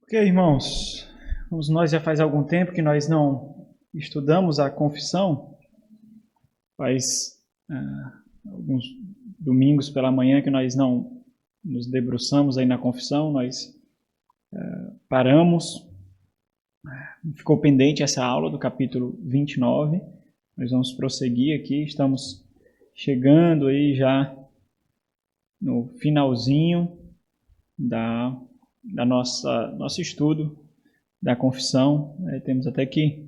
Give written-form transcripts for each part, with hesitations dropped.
Ok, irmãos, nós já faz algum tempo que nós não estudamos a confissão, faz alguns domingos pela manhã que nós não nos debruçamos aí na confissão, nós paramos, ficou pendente essa aula do capítulo 29, nós vamos prosseguir aqui, estamos chegando aí já no finalzinho da nosso estudo da confissão. Temos até que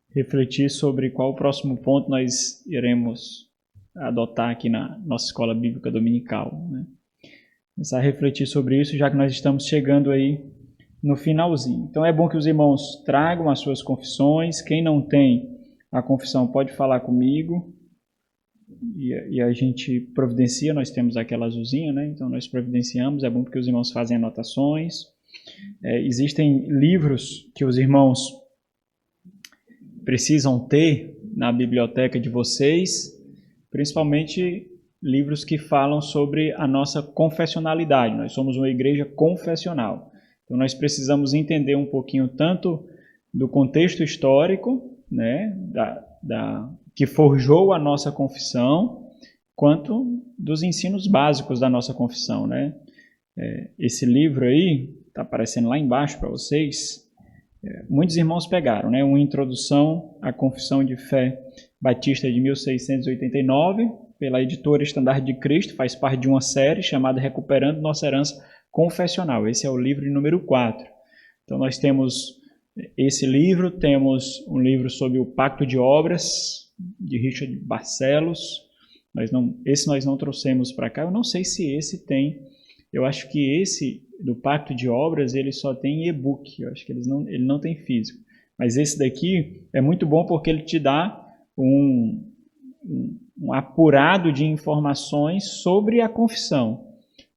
refletir sobre qual o próximo ponto nós iremos adotar aqui na nossa escola bíblica dominical, né? Começar a refletir sobre isso, já que nós estamos chegando aí no finalzinho. Então é bom que os irmãos tragam as suas confissões. Quem não tem a confissão pode falar comigo e a gente providencia. Nós temos aquela azulzinha, né? Então nós providenciamos. É bom porque os irmãos fazem anotações. Existem livros que os irmãos precisam ter na biblioteca de vocês, principalmente livros que falam sobre a nossa confessionalidade. Nós somos uma igreja confessional. Então nós precisamos entender um pouquinho tanto do contexto histórico, né, que forjou a nossa confissão, quanto dos ensinos básicos da nossa confissão, né? Esse livro aí está aparecendo lá embaixo para vocês. Muitos irmãos pegaram, né? Uma introdução à Confissão de Fé Batista de 1689, pela editora Estandarte de Cristo, faz parte de uma série chamada Recuperando Nossa Herança Confessional. Esse é o livro de número 4. Então nós temos esse livro, temos um livro sobre o Pacto de Obras, de Richard Barcelos. Esse nós não trouxemos para cá. Eu não sei se esse tem. Eu acho que esse do Pacto de Obras ele só tem e-book. Eu acho que ele não tem físico. Mas esse daqui é muito bom porque ele te dá um apurado de informações sobre a confissão.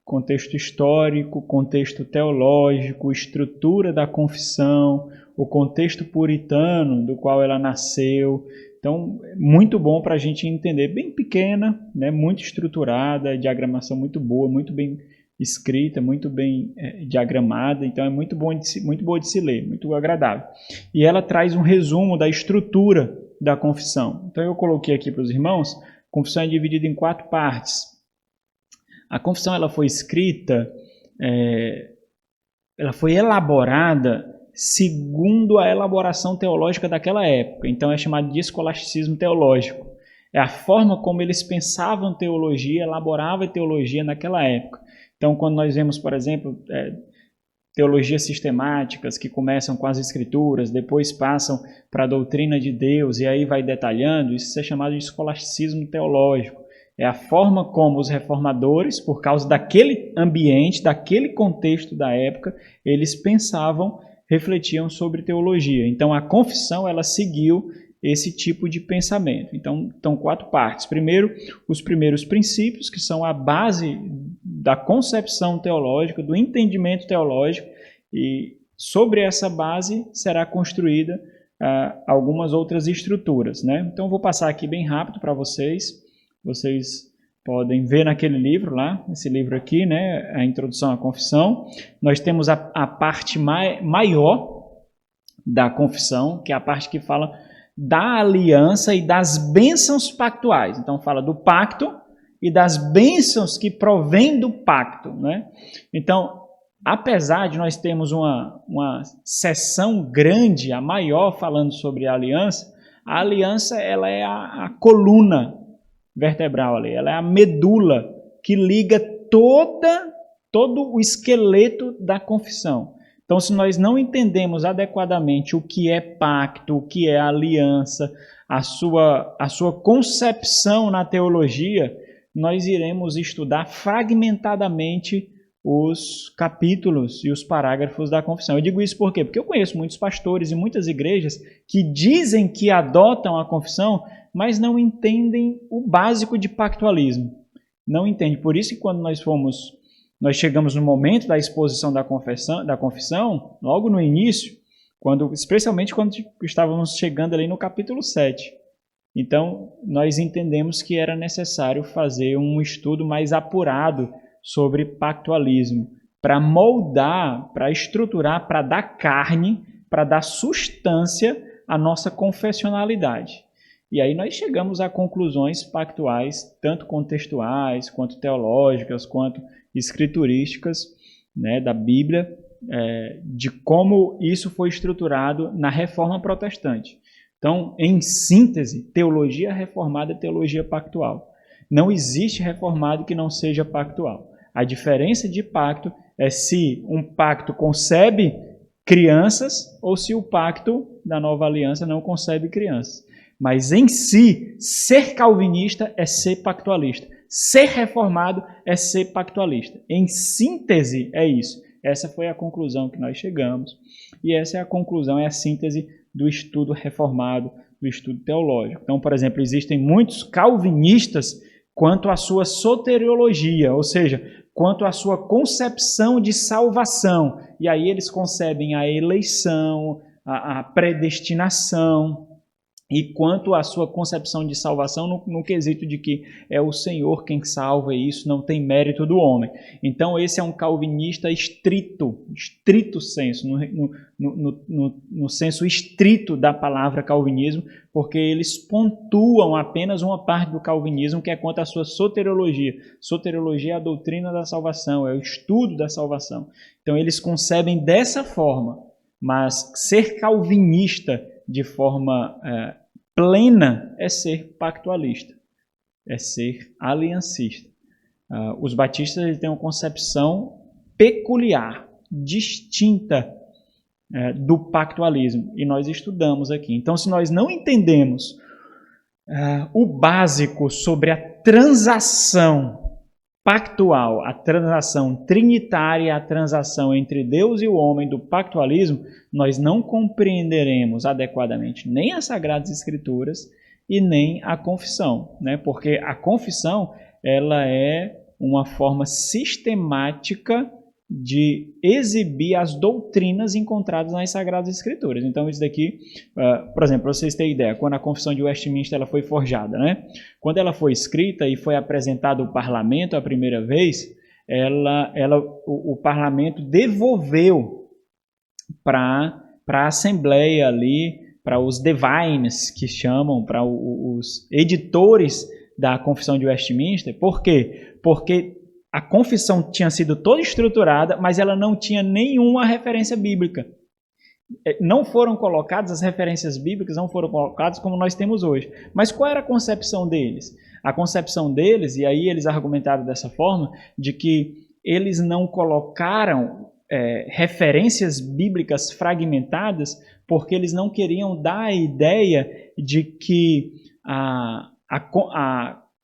Contexto histórico, contexto teológico, estrutura da confissão, o contexto puritano do qual ela nasceu. Então, muito bom para a gente entender. Bem pequena, né, muito estruturada, diagramação muito boa, muito bem escrita, muito bem diagramada. Então, é muito boa de se ler, muito agradável. E ela traz um resumo da estrutura da confissão. Então, eu coloquei aqui para os irmãos, a confissão é dividida em 4 partes. A confissão ela foi escrita, ela foi elaborada segundo a elaboração teológica daquela época. Então é chamado de escolasticismo teológico. É a forma como eles pensavam teologia, elaboravam teologia naquela época. Então quando nós vemos, por exemplo, teologias sistemáticas que começam com as escrituras, depois passam para a doutrina de Deus e aí vai detalhando, isso é chamado de escolasticismo teológico. É a forma como os reformadores, por causa daquele ambiente, daquele contexto da época, eles pensavam, refletiam sobre teologia. Então, a confissão, ela seguiu esse tipo de pensamento. Então, 4 partes. Primeiro, os primeiros princípios, que são a base da concepção teológica, do entendimento teológico, e sobre essa base será construída algumas outras estruturas, né? Então, vou passar aqui bem rápido para vocês. Vocês podem ver naquele livro lá, esse livro aqui, né, a Introdução à Confissão. Nós temos a parte maior da confissão, que é a parte que fala da aliança e das bênçãos pactuais. Então fala do pacto e das bênçãos que provêm do pacto, né? Então, apesar de nós termos uma seção grande, a maior, falando sobre a aliança ela é a coluna vertebral ali, ela é a medula que liga todo o esqueleto da confissão. Então, se nós não entendemos adequadamente o que é pacto, o que é aliança, a sua concepção na teologia, nós iremos estudar fragmentadamente os capítulos e os parágrafos da confissão. Eu digo isso por quê? Porque eu conheço muitos pastores e muitas igrejas que dizem que adotam a confissão, mas não entendem o básico de pactualismo. Não entendem. Por isso que quando nós chegamos no momento da exposição da confissão, logo no início, especialmente quando estávamos chegando ali no capítulo 7. Então, nós entendemos que era necessário fazer um estudo mais apurado sobre pactualismo. para moldar, para estruturar, para dar carne, para dar substância à nossa confessionalidade. E aí nós chegamos a conclusões pactuais, tanto contextuais, quanto teológicas, quanto escriturísticas, né, da Bíblia, de como isso foi estruturado na Reforma Protestante. Então, em síntese, teologia reformada é teologia pactual. Não existe reformado que não seja pactual. A diferença de pacto é se um pacto concebe crianças ou se o pacto da Nova Aliança não concebe crianças. Mas em si, ser calvinista é ser pactualista. Ser reformado é ser pactualista. Em síntese, é isso. Essa foi a conclusão que nós chegamos. E essa é a conclusão, é a síntese do estudo reformado, do estudo teológico. Então, por exemplo, existem muitos calvinistas quanto à sua soteriologia, ou seja, quanto à sua concepção de salvação. E aí eles concebem a eleição, a predestinação, e quanto à sua concepção de salvação no quesito de que é o Senhor quem salva e isso não tem mérito do homem. Então esse é um calvinista estrito senso, no senso estrito da palavra calvinismo, porque eles pontuam apenas uma parte do calvinismo que é quanto à sua soteriologia. Soteriologia é a doutrina da salvação, é o estudo da salvação. Então eles concebem dessa forma, mas ser calvinista de forma plena é ser pactualista, é ser aliancista. Os batistas eles têm uma concepção peculiar, distinta do pactualismo, e nós estudamos aqui. Então, se nós não entendemos o básico sobre a transação pactual, a transação trinitária, a transação entre Deus e o homem do pactualismo, nós não compreenderemos adequadamente nem as Sagradas Escrituras e nem a confissão, né? Porque a confissão ela é uma forma sistemática de exibir as doutrinas encontradas nas Sagradas Escrituras. Então isso daqui, por exemplo, para vocês terem ideia, quando a Confissão de Westminster ela foi forjada, né? Quando ela foi escrita e foi apresentada ao parlamento a primeira vez, o parlamento devolveu para a Assembleia ali, para os divines, que chamam, para os editores da Confissão de Westminster. Por quê? Porque a confissão tinha sido toda estruturada, mas ela não tinha nenhuma referência bíblica. Não foram colocadas, as referências bíblicas não foram colocadas como nós temos hoje. Mas qual era a concepção deles? A concepção deles, e aí eles argumentaram dessa forma, de que eles não colocaram referências bíblicas fragmentadas porque eles não queriam dar a ideia de que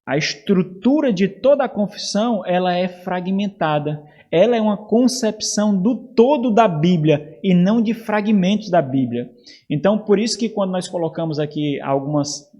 a estrutura de toda a confissão ela é fragmentada. Ela é uma concepção do todo da Bíblia e não de fragmentos da Bíblia. Então, por isso que quando nós colocamos aqui algumas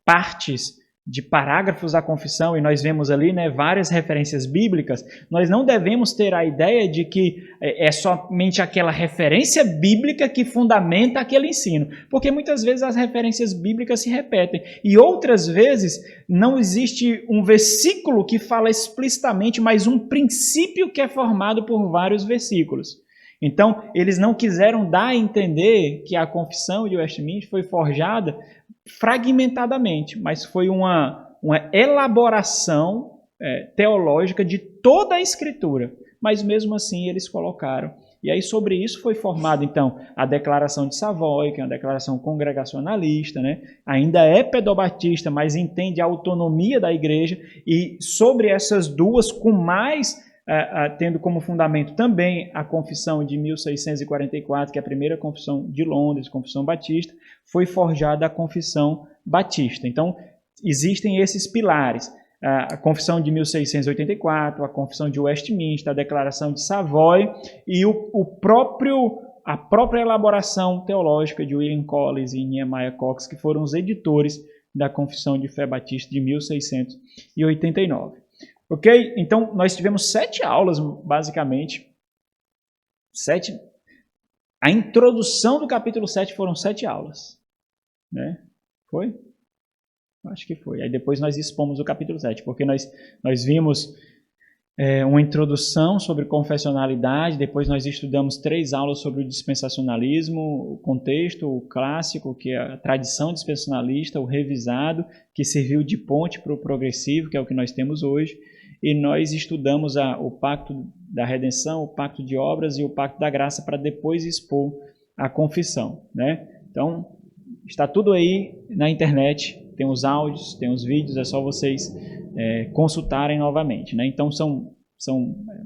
partes de parágrafos da confissão e nós vemos ali, né, várias referências bíblicas, nós não devemos ter a ideia de que é somente aquela referência bíblica que fundamenta aquele ensino, porque muitas vezes as referências bíblicas se repetem e outras vezes não existe um versículo que fala explicitamente, mas um princípio que é formado por vários versículos. Então, eles não quiseram dar a entender que a confissão de Westminster foi forjada fragmentadamente, mas foi uma elaboração teológica de toda a Escritura. Mas mesmo assim eles colocaram. E aí sobre isso foi formada então a Declaração de Savoy, que é uma declaração congregacionalista, né? Ainda é pedobatista, mas entende a autonomia da igreja, e sobre essas duas, com mais tendo como fundamento também a Confissão de 1644, que é a primeira confissão de Londres, Confissão Batista, foi forjada a Confissão Batista. Então, existem esses pilares. A Confissão de 1684, a Confissão de Westminster, a Declaração de Savoy e a própria elaboração teológica de William Collins e Nehemiah Cox, que foram os editores da Confissão de Fé Batista de 1689. Ok? Então, nós tivemos 7 aulas, basicamente. 7. A introdução do capítulo 7 foram 7 aulas. Né? Foi? Acho que foi. Aí depois nós expomos o capítulo 7, porque nós vimos uma introdução sobre confessionalidade, depois nós estudamos 3 aulas sobre o dispensacionalismo, o contexto, o clássico, que é a tradição dispensacionalista, o revisado, que serviu de ponte para o progressivo, que é o que nós temos hoje, e nós estudamos o pacto da redenção, o pacto de obras e o pacto da graça, para depois expor a confissão, né? Então, está tudo aí na internet, tem os áudios, tem os vídeos, é só vocês consultarem novamente, né? Então são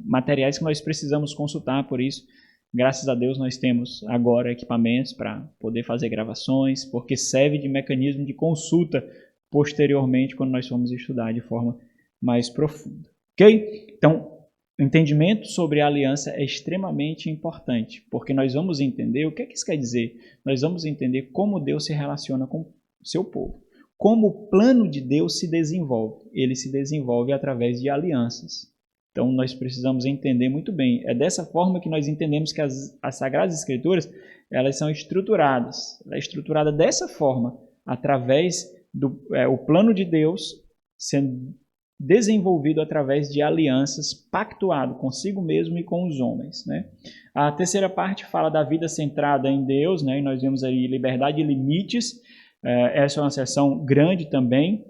materiais que nós precisamos consultar, por isso, graças a Deus, nós temos agora equipamentos para poder fazer gravações, porque serve de mecanismo de consulta posteriormente, quando nós formos estudar de forma mais profunda. Ok? Então, o entendimento sobre a aliança é extremamente importante, porque nós vamos entender o que isso quer dizer. Nós vamos entender como Deus se relaciona com o seu povo. Como o plano de Deus se desenvolve. Ele se desenvolve através de alianças. Então, nós precisamos entender muito bem. É dessa forma que nós entendemos que as Sagradas Escrituras, elas são estruturadas. Ela é estruturada dessa forma, através do o plano de Deus sendo desenvolvido através de alianças, pactuado consigo mesmo e com os homens, né? A terceira parte fala da vida centrada em Deus, né? E nós vemos aí liberdade e limites. Essa é uma seção grande também,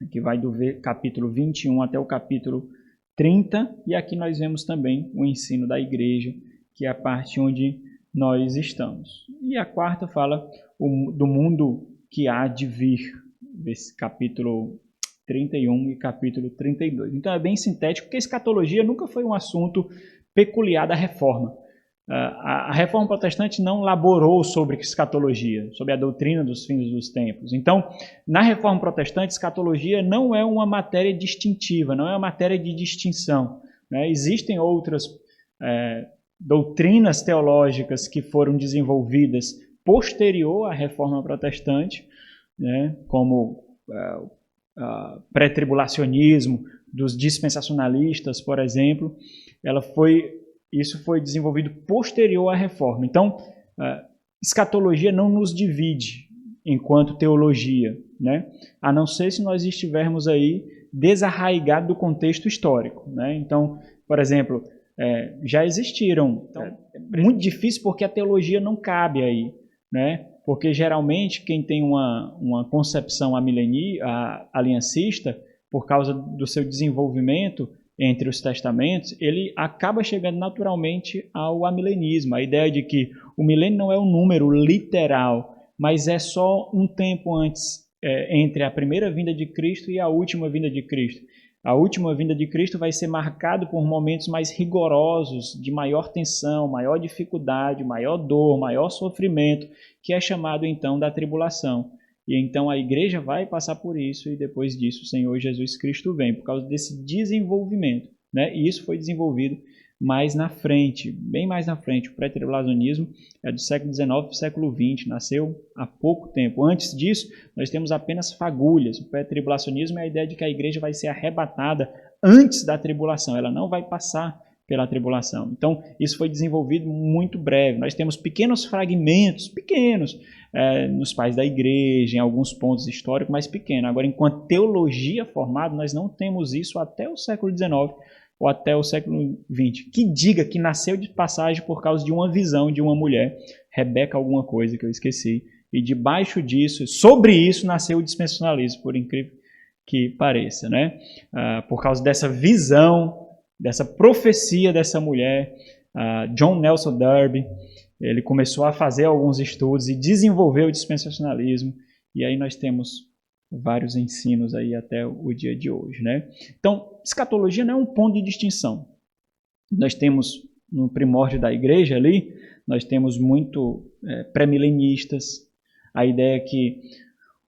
que vai do capítulo 21 até o capítulo 30, e aqui nós vemos também o ensino da igreja, que é a parte onde nós estamos. E a quarta fala do mundo que há de vir, esse capítulo 31 e capítulo 32. Então é bem sintético, porque escatologia nunca foi um assunto peculiar da Reforma. A Reforma Protestante não laborou sobre escatologia, sobre a doutrina dos fins dos tempos. Então, na Reforma Protestante, escatologia não é uma matéria distintiva, não é uma matéria de distinção, né? Existem outras doutrinas teológicas que foram desenvolvidas posterior à Reforma Protestante, né? Como pré-tribulacionismo dos dispensacionalistas, por exemplo. Isso foi desenvolvido posterior à reforma. Então, escatologia não nos divide enquanto teologia, né? A não ser se nós estivermos aí desarraigados do contexto histórico, né? Então, por exemplo, já existiram. É muito difícil porque a teologia não cabe aí, né? Porque geralmente quem tem uma concepção aliancista, por causa do seu desenvolvimento entre os testamentos, ele acaba chegando naturalmente ao amilenismo. A ideia de que o milênio não é um número literal, mas é só um tempo antes, entre a primeira vinda de Cristo e a última vinda de Cristo. A última vinda de Cristo vai ser marcado por momentos mais rigorosos, de maior tensão, maior dificuldade, maior dor, maior sofrimento, que é chamado então da tribulação. E então a igreja vai passar por isso e depois disso o Senhor Jesus Cristo vem, por causa desse desenvolvimento, né? E isso foi desenvolvido mais na frente, bem mais na frente. O pré-tribulacionismo é do século XIX para o século XX, nasceu há pouco tempo. Antes disso, nós temos apenas fagulhas. O pré-tribulacionismo é a ideia de que a igreja vai ser arrebatada antes da tribulação, ela não vai passar pela tribulação. Então, isso foi desenvolvido muito breve. Nós temos pequenos fragmentos, pequenos, nos pais da igreja, em alguns pontos históricos, mas pequenos. Agora, enquanto teologia formada, nós não temos isso até o século XIX ou até o século XX. Que diga que nasceu de passagem por causa de uma visão de uma mulher, Rebeca alguma coisa que eu esqueci, e debaixo disso, sobre isso, nasceu o dispensacionalismo, por incrível que pareça, né? Por causa dessa visão, dessa profecia dessa mulher, John Nelson Darby, ele começou a fazer alguns estudos e desenvolveu o dispensacionalismo, e aí nós temos vários ensinos aí até o dia de hoje, né? Então, escatologia não é um ponto de distinção. Nós temos, no primórdio da igreja ali, nós temos muito pré-milenistas, a ideia que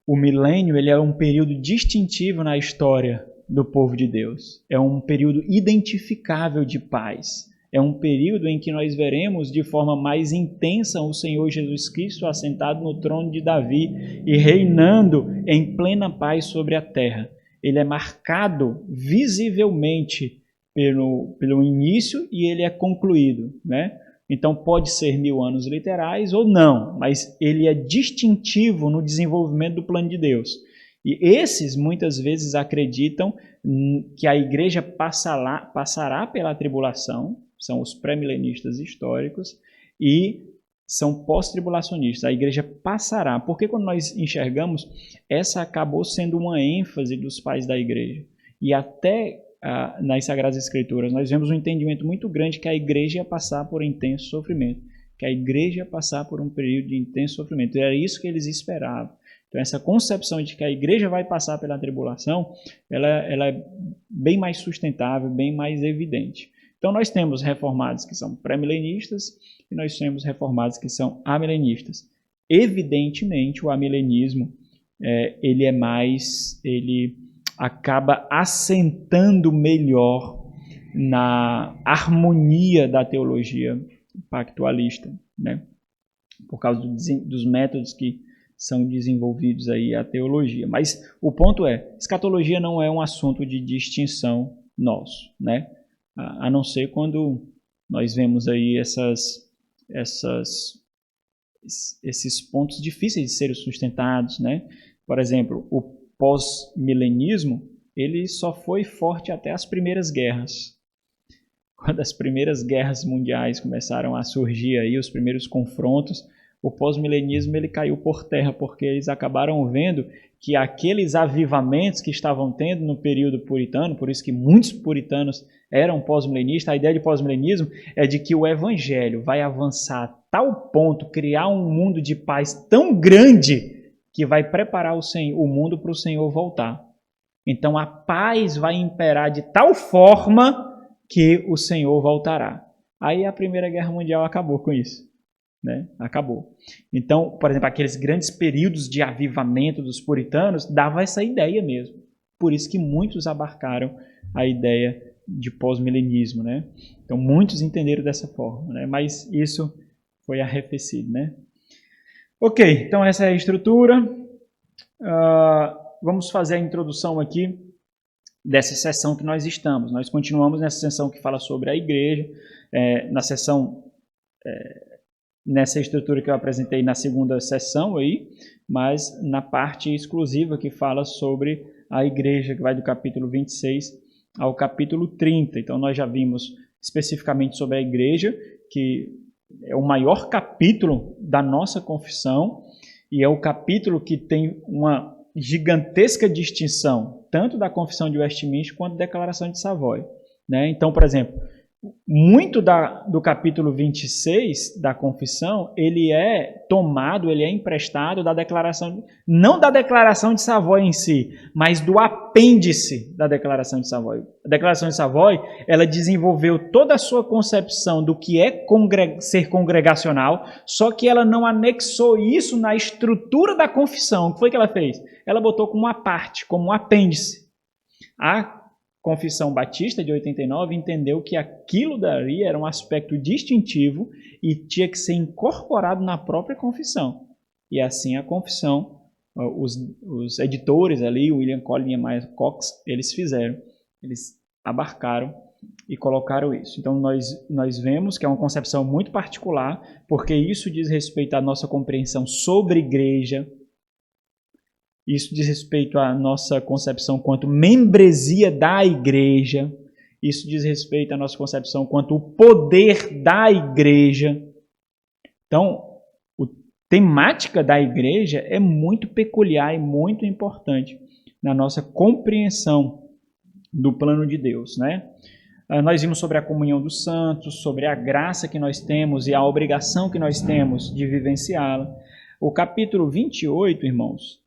o milênio ele é um período distintivo na história do povo de Deus. É um período identificável de paz. É um período em que nós veremos de forma mais intensa o Senhor Jesus Cristo assentado no trono de Davi e reinando em plena paz sobre a terra. Ele é marcado visivelmente pelo início e ele é concluído, né? Então pode ser 1000 anos literais ou não, mas ele é distintivo no desenvolvimento do plano de Deus. E esses muitas vezes acreditam que a igreja passará pela tribulação, são os pré-milenistas históricos, e são pós-tribulacionistas. A igreja passará, porque quando nós enxergamos, essa acabou sendo uma ênfase dos pais da igreja. E até nas Sagradas Escrituras nós vemos um entendimento muito grande que a igreja ia passar por intenso sofrimento, que a igreja ia passar por um período de intenso sofrimento. E era isso que eles esperavam. Então essa concepção de que a igreja vai passar pela tribulação, ela é bem mais sustentável, bem mais evidente. Então nós temos reformados que são pré-milenistas e nós temos reformados que são amilenistas. Evidentemente o amilenismo ele acaba assentando melhor na harmonia da teologia pactualista, né? Por causa dos métodos que são desenvolvidos aí a teologia. Mas o ponto é, escatologia não é um assunto de distinção nosso, né? A não ser quando nós vemos aí esses pontos difíceis de serem sustentados, né? Por exemplo, o pós-milenismo, ele só foi forte até as primeiras guerras. Quando as primeiras guerras mundiais começaram a surgir aí, os primeiros confrontos, o pós-milenismo ele caiu por terra, porque eles acabaram vendo que aqueles avivamentos que estavam tendo no período puritano, por isso que muitos puritanos eram pós-milenistas, a ideia de pós-milenismo é de que o evangelho vai avançar a tal ponto, criar um mundo de paz tão grande, que vai preparar o mundo para o Senhor voltar. Então a paz vai imperar de tal forma que o Senhor voltará. Aí a Primeira Guerra Mundial acabou com isso, né? Acabou. Então, por exemplo, aqueles grandes períodos de avivamento dos puritanos dava essa ideia mesmo. Por isso que muitos abarcaram a ideia de pós-milenismo, né? Então muitos entenderam dessa forma, né? Mas isso foi arrefecido, né? Ok, então essa é a estrutura. Vamos fazer a introdução aqui dessa sessão que nós estamos. Nós continuamos nessa sessão que fala sobre a igreja, nessa estrutura que eu apresentei na segunda sessão aí, mas na parte exclusiva que fala sobre a igreja, que vai do capítulo 26 ao capítulo 30. Então nós já vimos especificamente sobre a igreja, que é o maior capítulo da nossa confissão e é o capítulo que tem uma gigantesca distinção, tanto da confissão de Westminster quanto da declaração de Savoy, né? Então, por exemplo, muito do capítulo 26 da confissão, ele é tomado, ele é emprestado da declaração, não da declaração de Savoy em si, mas do apêndice da declaração de Savoy. A declaração de Savoy, ela desenvolveu toda a sua concepção do que é ser congregacional, só que ela não anexou isso na estrutura da confissão. O que foi que ela fez? Ela botou como uma parte, como um apêndice. A Confissão Batista de 89 entendeu que aquilo dali era um aspecto distintivo e tinha que ser incorporado na própria confissão. E assim a confissão, os editores ali, William Collins e Nehemiah Cox, eles fizeram. Eles abarcaram e colocaram isso. Então nós vemos que é uma concepção muito particular, porque isso diz respeito à nossa compreensão sobre igreja. Isso diz respeito à nossa concepção quanto membresia da igreja. Isso diz respeito à nossa concepção quanto o poder da igreja. Então, a temática da igreja é muito peculiar e muito importante na nossa compreensão do plano de Deus, né? Nós vimos sobre a comunhão dos santos, sobre a graça que nós temos e a obrigação que nós temos de vivenciá-la. O capítulo 28, irmãos,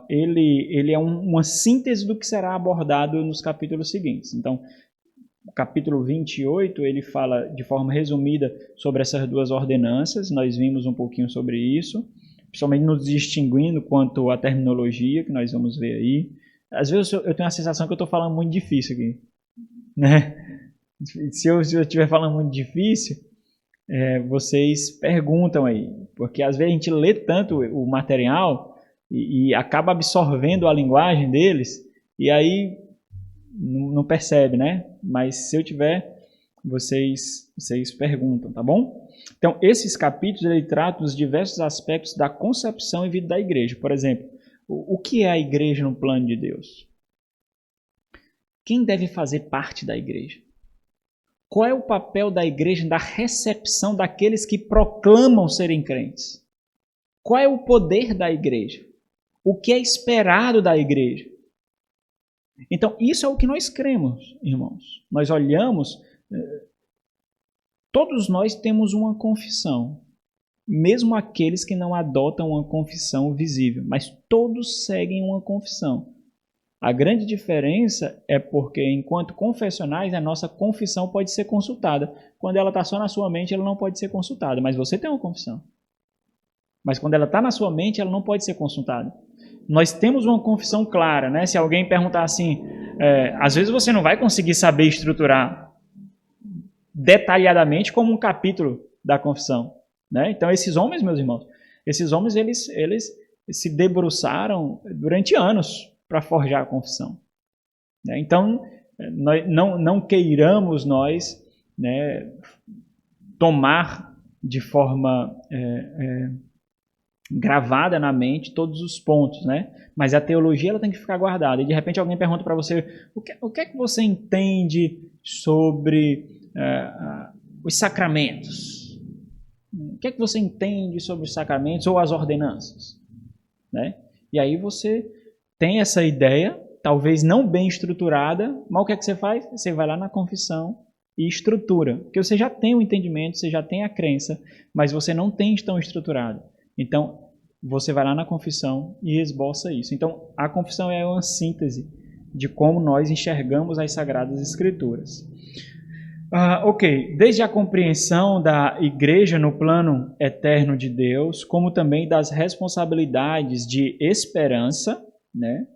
ele é uma síntese do que será abordado nos capítulos seguintes. Então, o capítulo 28, ele fala de forma resumida sobre essas duas ordenanças. Nós vimos um pouquinho sobre isso, principalmente nos distinguindo quanto à terminologia, que nós vamos ver aí. Às vezes eu tenho a sensação que eu estou falando muito difícil aqui, né? Se eu estiver falando muito difícil, vocês perguntam aí, porque às vezes a gente lê tanto o material e acaba absorvendo a linguagem deles, e aí não percebe, né? Mas se eu tiver, vocês perguntam, tá bom? Então, esses capítulos, ele trata dos diversos aspectos da concepção e vida da igreja. Por exemplo, O que é a igreja no plano de Deus? Quem deve fazer parte da igreja? Qual é o papel da igreja na recepção daqueles que proclamam serem crentes? Qual é o poder da igreja? O que é esperado da igreja? Então, isso é o que nós cremos, irmãos. Nós olhamos, todos nós temos uma confissão, mesmo aqueles que não adotam uma confissão visível, mas todos seguem uma confissão. A grande diferença é porque, enquanto confessionais, a nossa confissão pode ser consultada. Quando ela está só na sua mente, ela não pode ser consultada, mas você tem uma confissão. Mas quando ela está na sua mente, ela não pode ser consultada. Nós temos uma confissão clara, né? Se alguém perguntar assim, às vezes você não vai conseguir saber estruturar detalhadamente como um capítulo da confissão, né? Então esses homens, meus irmãos, eles se debruçaram durante anos para forjar a confissão, né? Então não queiramos nós, né, tomar de forma gravada na mente todos os pontos, né? Mas a teologia ela tem que ficar guardada. E de repente alguém pergunta para você, o que é que você entende sobre os sacramentos? O que é que você entende sobre os sacramentos ou as ordenanças? Né? E aí você tem essa ideia, talvez não bem estruturada, mas o que é que você faz? Você vai lá na confissão e estrutura. Porque você já tem o entendimento, você já tem a crença, mas você não tem tão estruturado. Então, você vai lá na confissão e esboça isso. Então, a confissão é uma síntese de como nós enxergamos as Sagradas Escrituras. Ok, desde a compreensão da igreja no plano eterno de Deus, como também das responsabilidades de esperança, né,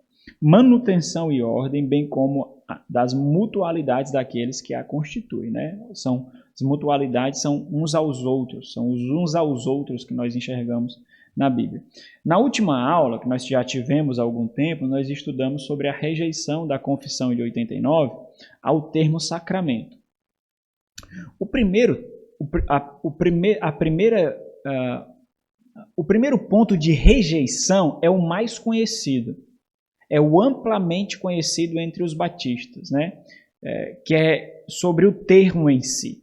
manutenção e ordem, bem como das mutualidades daqueles que a constituem, né? As mutualidades são uns aos outros, são os uns aos outros que nós enxergamos na Bíblia. Na última aula, que nós já tivemos há algum tempo, nós estudamos sobre a rejeição da Confissão de 89 ao termo sacramento. O primeiro ponto de rejeição é o mais conhecido, é o amplamente conhecido entre os batistas, né? Que é sobre o termo em si.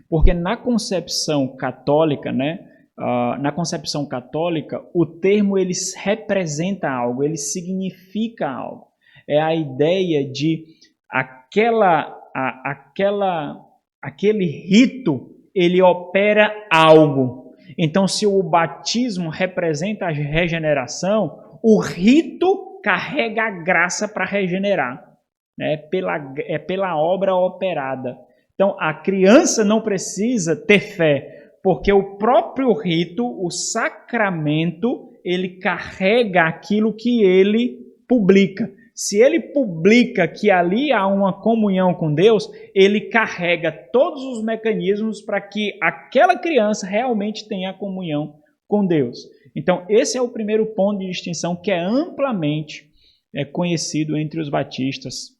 Porque na concepção católica, né? Na concepção católica, o termo ele representa algo, ele significa algo. É a ideia de aquele rito, ele opera algo. Então, se o batismo representa a regeneração, o rito carrega a graça para regenerar, né? Pela obra operada. Então, a criança não precisa ter fé, porque o próprio rito, o sacramento, ele carrega aquilo que ele publica. Se ele publica que ali há uma comunhão com Deus, ele carrega todos os mecanismos para que aquela criança realmente tenha comunhão com Deus. Então, esse é o primeiro ponto de distinção que é amplamente conhecido entre os batistas,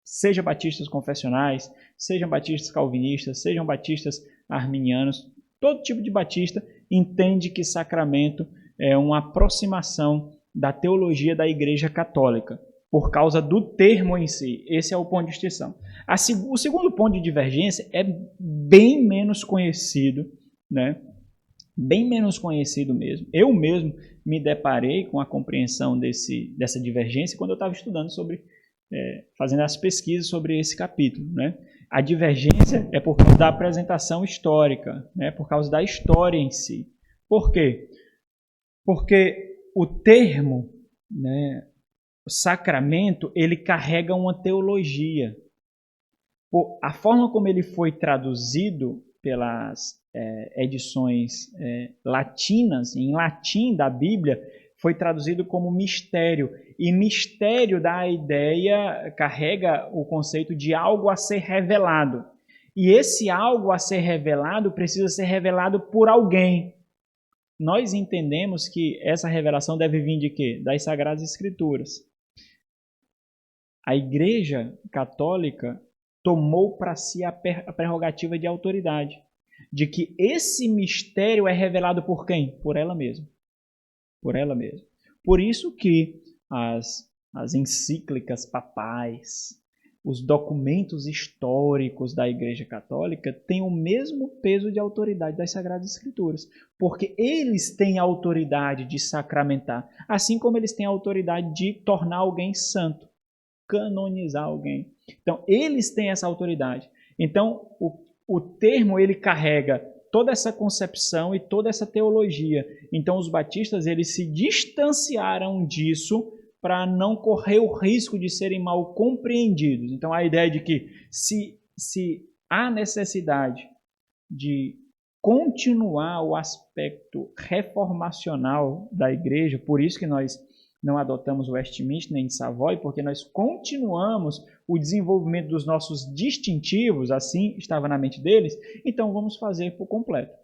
seja batistas confessionais, sejam batistas calvinistas, sejam batistas arminianos. Todo tipo de batista entende que sacramento é uma aproximação da teologia da Igreja Católica, por causa do termo em si. Esse é o ponto de distinção. O segundo ponto de divergência é bem menos conhecido, né? Bem menos conhecido mesmo. Eu mesmo me deparei com a compreensão dessa divergência quando eu estava estudando fazendo as pesquisas sobre esse capítulo, né? A divergência é por causa da apresentação histórica, né? Por causa da história em si. Por quê? Porque o termo, né, o sacramento, ele carrega uma teologia. A forma como ele foi traduzido pelas edições latinas, em latim da Bíblia, foi traduzido como mistério. E mistério dá a ideia, carrega o conceito de algo a ser revelado. E esse algo a ser revelado precisa ser revelado por alguém. Nós entendemos que essa revelação deve vir de quê? Das Sagradas Escrituras. A Igreja Católica tomou para si a prerrogativa de autoridade, de que esse mistério é revelado por quem? Por ela mesma. Por ela mesma. Por isso que as encíclicas papais, os documentos históricos da Igreja Católica têm o mesmo peso de autoridade das Sagradas Escrituras, porque eles têm a autoridade de sacramentar, assim como eles têm a autoridade de tornar alguém santo, canonizar alguém. Então, eles têm essa autoridade. Então, o termo, ele carrega toda essa concepção e toda essa teologia. Então, os batistas, eles se distanciaram disso para não correr o risco de serem mal compreendidos. Então, a ideia de que se há necessidade de continuar o aspecto reformacional da igreja, por isso que nós não adotamos o Westminster nem Savoy, porque nós continuamos o desenvolvimento dos nossos distintivos, assim estava na mente deles, então vamos fazer por completo.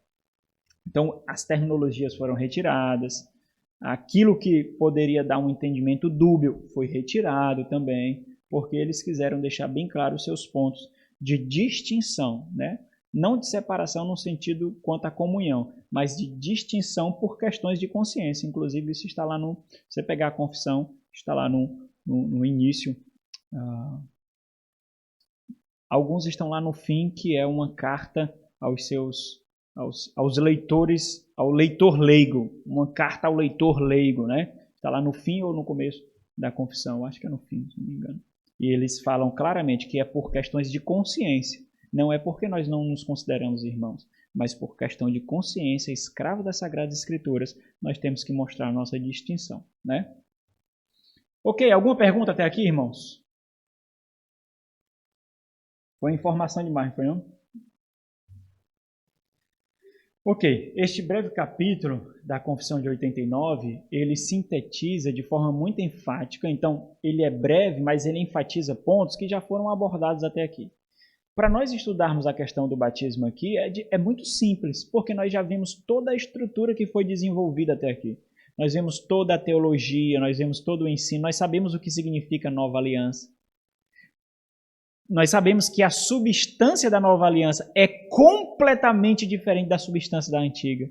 Então, as terminologias foram retiradas, aquilo que poderia dar um entendimento dúbio foi retirado também, porque eles quiseram deixar bem claro os seus pontos de distinção, né? Não de separação no sentido quanto à comunhão, mas de distinção por questões de consciência. Inclusive, isso está lá no... Se você pegar a confissão, está lá no início. Alguns estão lá no fim, que é uma carta aos leitores, ao leitor leigo. Uma carta ao leitor leigo, né? Está lá no fim ou no começo da confissão? Acho que é no fim, se não me engano. E eles falam claramente que é por questões de consciência. Não é porque nós não nos consideramos irmãos, mas por questão de consciência, escravo das Sagradas Escrituras, nós temos que mostrar a nossa distinção, né? Ok, alguma pergunta até aqui, irmãos? Foi informação demais, foi não? Ok, este breve capítulo da Confissão de 89, ele sintetiza de forma muito enfática, então ele é breve, mas ele enfatiza pontos que já foram abordados até aqui. Para nós estudarmos a questão do batismo aqui, é muito simples, porque nós já vimos toda a estrutura que foi desenvolvida até aqui. Nós vemos toda a teologia, nós vemos todo o ensino, nós sabemos o que significa nova aliança. Nós sabemos que a substância da nova aliança é completamente diferente da substância da antiga.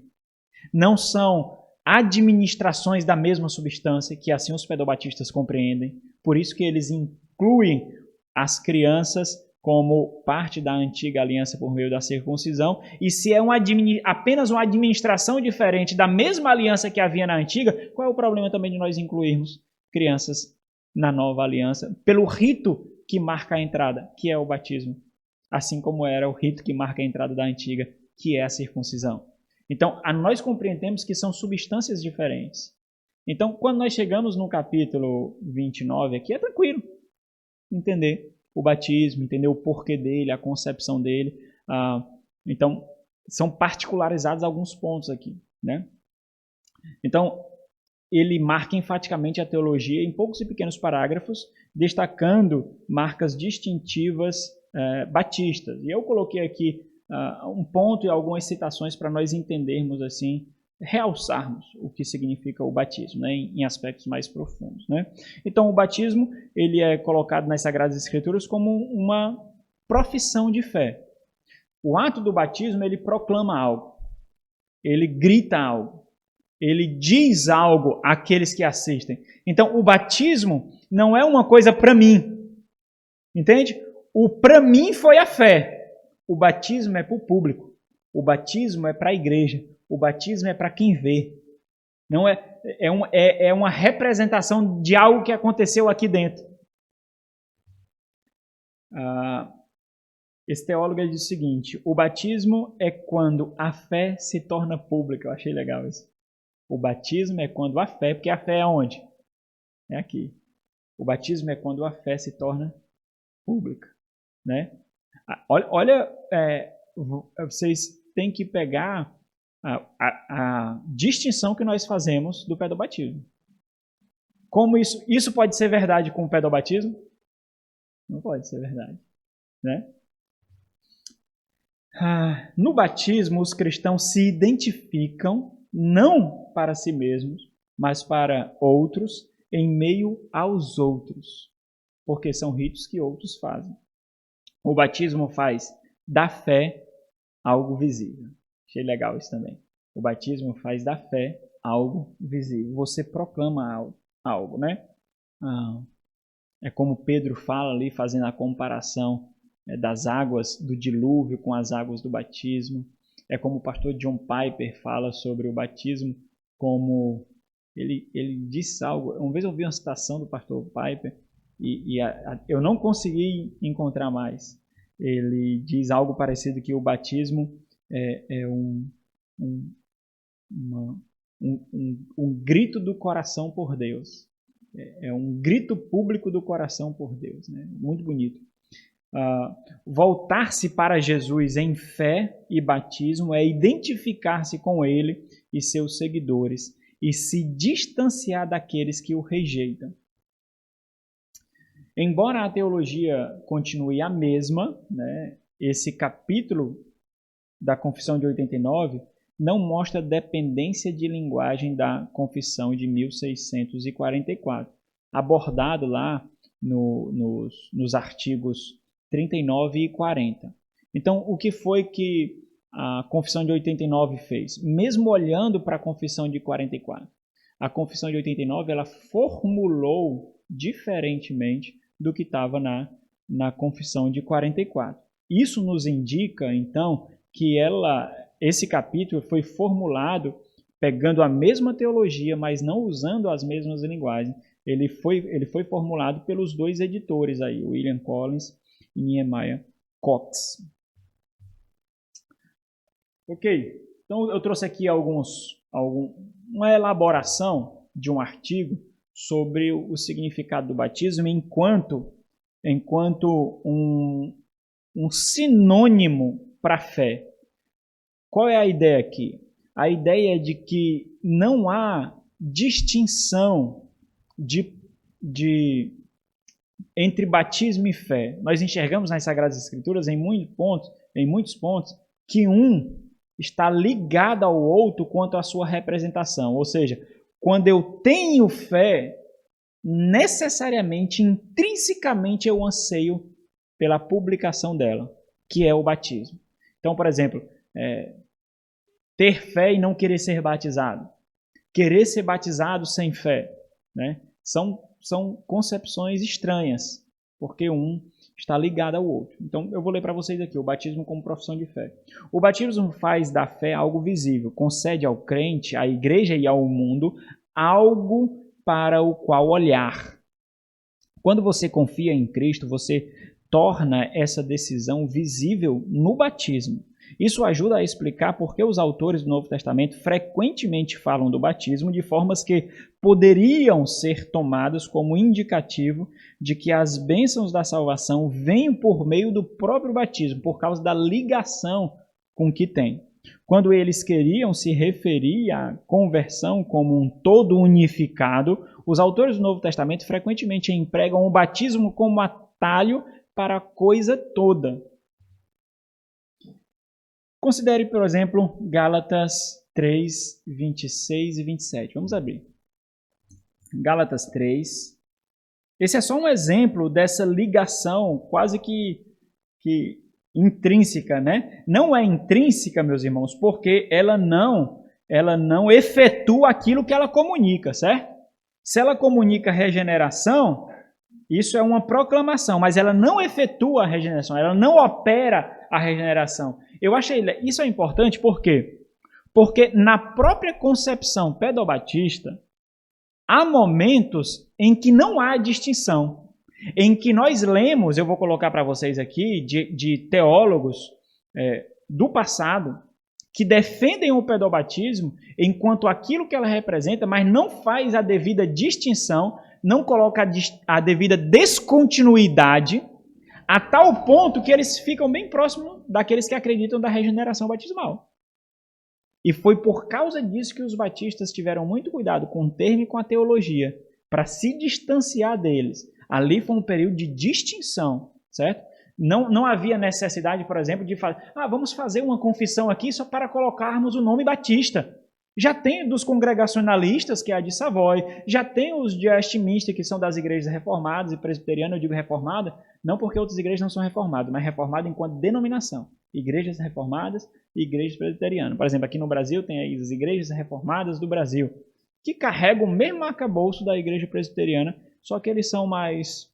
Não são administrações da mesma substância, que assim os pedobatistas compreendem. Por isso que eles incluem as crianças como parte da antiga aliança por meio da circuncisão, e se é apenas uma administração diferente da mesma aliança que havia na antiga, qual é o problema também de nós incluirmos crianças na nova aliança, pelo rito que marca a entrada, que é o batismo, assim como era o rito que marca a entrada da antiga, que é a circuncisão. Então, nós compreendemos que são substâncias diferentes. Então, quando nós chegamos no capítulo 29 aqui, é tranquilo entender o batismo, entender o porquê dele, a concepção dele. Então, são particularizados alguns pontos aqui, né? Então, ele marca enfaticamente a teologia em poucos e pequenos parágrafos, destacando marcas distintivas batistas. E eu coloquei aqui um ponto e algumas citações para nós entendermos assim, realçarmos o que significa o batismo, né, em aspectos mais profundos, né? Então, o batismo ele é colocado nas Sagradas Escrituras como uma profissão de fé. O ato do batismo ele proclama algo, ele grita algo, ele diz algo àqueles que assistem. Então, o batismo não é uma coisa para mim, entende? O para mim foi a fé. O batismo é para o público. O batismo é para a igreja. O batismo é para quem vê. Não é uma representação de algo que aconteceu aqui dentro. Esse teólogo diz o seguinte: o batismo é quando a fé se torna pública. Eu achei legal isso. O batismo é quando a fé, porque a fé é onde? É aqui. O batismo é quando a fé se torna pública, né? Olha, vocês têm que pegar a distinção que nós fazemos do pedobatismo. Como isso pode ser verdade com o pedobatismo? Não pode ser verdade, né? No batismo, os cristãos se identificam não para si mesmos, mas para outros, em meio aos outros, porque são ritos que outros fazem. O batismo faz da fé algo visível. Achei legal isso também. O batismo faz da fé algo visível. Você proclama algo, né? É como Pedro fala ali, fazendo a comparação das águas do dilúvio com as águas do batismo. É como o pastor John Piper fala sobre o batismo, como ele disse algo. Uma vez eu ouvi uma citação do pastor Piper eu não consegui encontrar mais. Ele diz algo parecido, que o batismo é um grito do coração por Deus. É um grito público do coração por Deus, né? Muito bonito. Voltar-se para Jesus em fé e batismo é identificar-se com Ele e seus seguidores e se distanciar daqueles que o rejeitam. Embora a teologia continue a mesma, né, esse capítulo da Confissão de 89 não mostra dependência de linguagem da Confissão de 1644, abordado lá nos artigos 39 e 40. Então, o que foi que a Confissão de 89 fez? Mesmo olhando para a Confissão de 44, a Confissão de 89 ela formulou diferentemente do que estava na Confissão de 44. Isso nos indica, então, que esse capítulo foi formulado pegando a mesma teologia, mas não usando as mesmas linguagens. Ele foi formulado pelos dois editores aí, William Collins e Nehemiah Cox. Ok, então eu trouxe aqui uma elaboração de um artigo sobre o significado do batismo enquanto um sinônimo para a fé. Qual é a ideia aqui? A ideia é de que não há distinção entre batismo e fé. Nós enxergamos nas Sagradas Escrituras em muitos pontos que um está ligado ao outro quanto à sua representação. Ou seja, quando eu tenho fé, necessariamente, intrinsecamente, eu anseio pela publicação dela, que é o batismo. Então, por exemplo, ter fé e não querer ser batizado. Querer ser batizado sem fé, né? São concepções estranhas, porque um está ligado ao outro. Então, eu vou ler para vocês aqui o batismo como profissão de fé. O batismo faz da fé algo visível, concede ao crente, à igreja e ao mundo algo para o qual olhar. Quando você confia em Cristo, você torna essa decisão visível no batismo. Isso ajuda a explicar por que os autores do Novo Testamento frequentemente falam do batismo de formas que poderiam ser tomadas como indicativo de que as bênçãos da salvação vêm por meio do próprio batismo, por causa da ligação com que tem. Quando eles queriam se referir à conversão como um todo unificado, os autores do Novo Testamento frequentemente empregam o batismo como atalho para a coisa toda. Considere, por exemplo, Gálatas 3, 26 e 27. Vamos abrir. Gálatas 3. Esse é só um exemplo dessa ligação quase que intrínseca, né? Não é intrínseca, meus irmãos, porque ela não efetua aquilo que ela comunica, certo? Se ela comunica regeneração, isso é uma proclamação, mas ela não efetua a regeneração, ela não opera a regeneração. Eu achei isso é importante por quê? Porque na própria concepção pedobatista, há momentos em que não há distinção, em que nós lemos, eu vou colocar para vocês aqui, de teólogos do passado, que defendem o pedobatismo enquanto aquilo que ela representa, mas não faz a devida distinção, não coloca a devida descontinuidade, a tal ponto que eles ficam bem próximos daqueles que acreditam da regeneração batismal. E foi por causa disso que os batistas tiveram muito cuidado com o termo e com a teologia, para se distanciar deles. Ali foi um período de distinção, certo? Não havia necessidade, por exemplo, de falar, vamos fazer uma confissão aqui só para colocarmos o nome Batista. Já tem dos congregacionalistas, que é a de Savoy, já tem os de Westminster, que são das igrejas reformadas e presbiterianas, eu digo reformada, não porque outras igrejas não são reformadas, mas reformadas enquanto denominação. Igrejas reformadas igrejas presbiterianas. Por exemplo, aqui no Brasil tem as igrejas reformadas do Brasil, que carregam o mesmo arcabouço da igreja presbiteriana, só que eles são mais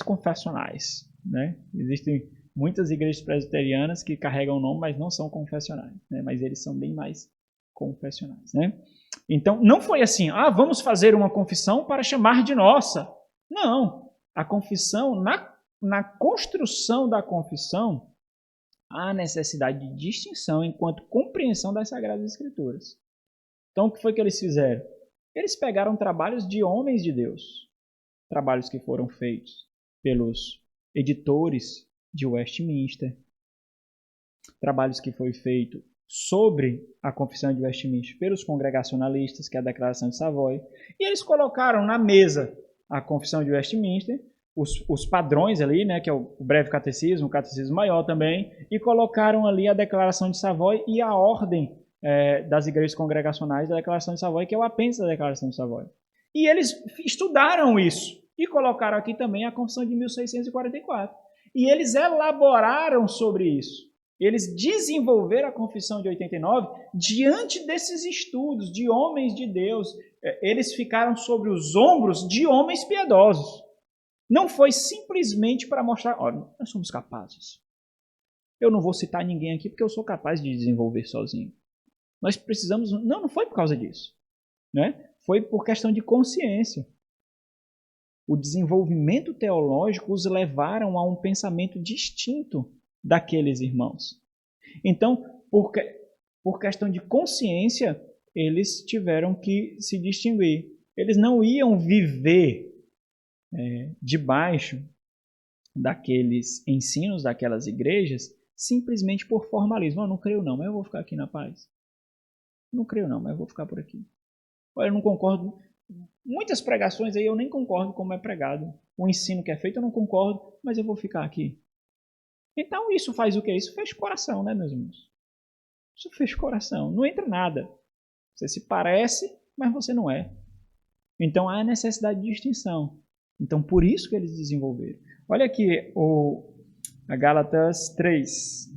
confessionais, né? Existem muitas igrejas presbiterianas que carregam o nome, mas não são confessionais, né? Mas eles são bem mais confessionais, né? Então, não foi assim, vamos fazer uma confissão para chamar de nossa. Não, a confissão, na construção da confissão, há necessidade de distinção enquanto compreensão das Sagradas Escrituras. Então, o que foi que eles fizeram? Eles pegaram trabalhos de homens de Deus, trabalhos que foram feitos pelos editores de Westminster, trabalhos que foi feito sobre a Confissão de Westminster pelos congregacionalistas, que é a Declaração de Savoy, e eles colocaram na mesa a Confissão de Westminster, os padrões ali, né, que é o breve catecismo, o catecismo maior também, e colocaram ali a Declaração de Savoy e a ordem das igrejas congregacionais da Declaração de Savoy, que é o apêndice da Declaração de Savoy. E eles estudaram isso e colocaram aqui também a Confissão de 1644. E eles elaboraram sobre isso. Eles desenvolveram a Confissão de 89 diante desses estudos de homens de Deus. Eles ficaram sobre os ombros de homens piedosos. Não foi simplesmente para mostrar, olha, nós somos capazes. Eu não vou citar ninguém aqui porque eu sou capaz de desenvolver sozinho. Nós precisamos... Não foi por causa disso, né? Foi por questão de consciência. O desenvolvimento teológico os levaram a um pensamento distinto daqueles irmãos. Então, por questão de consciência, eles tiveram que se distinguir. Eles não iam viver debaixo daqueles ensinos, daquelas igrejas, simplesmente por formalismo. Eu não creio não, mas eu vou ficar aqui na paz. Não creio não, mas eu vou ficar por aqui. Olha, eu não concordo. Muitas pregações aí eu nem concordo como é pregado. O ensino que é feito eu não concordo, mas eu vou ficar aqui. Então isso faz o quê? Isso fecha o coração, né, meus irmãos? Isso fecha o coração. Não entra nada. Você se parece, mas você não é. Então há necessidade de distinção. Então por isso que eles desenvolveram. Olha aqui a Gálatas 3.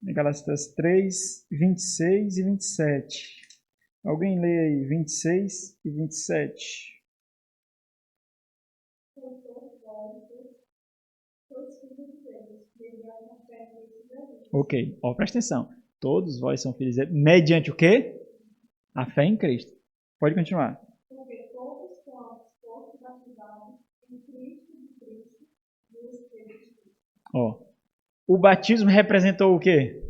Gálatas 3, 26 e 27. Alguém lê aí 26 e 27. Ok, presta atenção. Todos vós são filhos de Deus, mediante o quê? A fé em Cristo. Pode continuar. Porque todos foram batizados em Cristo de Cristo e o Espírito de Cristo. O batismo representou o quê?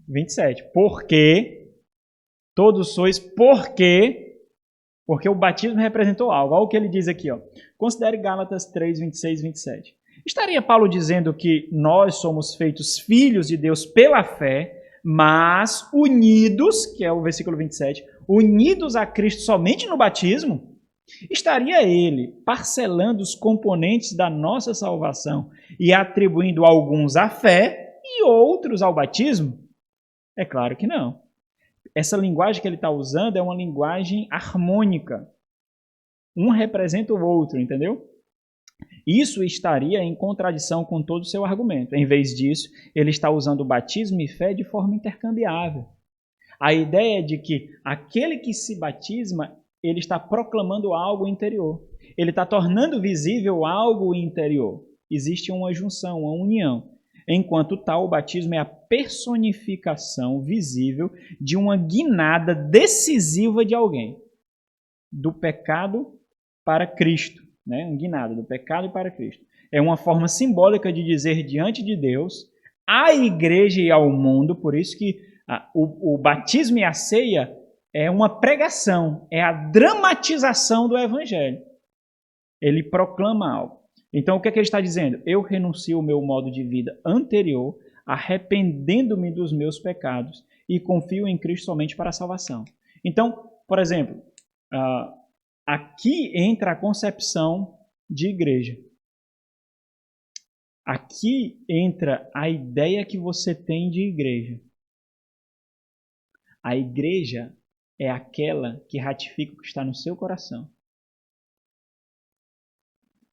27. Porque todos sois, porque o batismo representou algo. Olha o que ele diz aqui. Considere Gálatas 3, 26 e 27. Estaria Paulo dizendo que nós somos feitos filhos de Deus pela fé, mas unidos, que é o versículo 27, unidos a Cristo somente no batismo? Estaria ele parcelando os componentes da nossa salvação e atribuindo alguns à fé e outros ao batismo? É claro que não. Essa linguagem que ele está usando é uma linguagem harmônica. Um representa o outro, entendeu? Isso estaria em contradição com todo o seu argumento. Em vez disso, ele está usando batismo e fé de forma intercambiável. A ideia é de que aquele que se batisma, ele está proclamando algo interior. Ele está tornando visível algo interior. Existe uma junção, uma união. Enquanto tal, o batismo é a personificação visível de uma guinada decisiva de alguém. Do pecado para Cristo. Né? Uma guinada do pecado para Cristo. É uma forma simbólica de dizer diante de Deus, à igreja e ao mundo, por isso que o batismo e a ceia é uma pregação, é a dramatização do evangelho. Ele proclama algo. Então, o que é que ele está dizendo? Eu renuncio ao meu modo de vida anterior, arrependendo-me dos meus pecados e confio em Cristo somente para a salvação. Então, por exemplo, aqui entra a concepção de igreja. Aqui entra a ideia que você tem de igreja. A igreja é aquela que ratifica o que está no seu coração.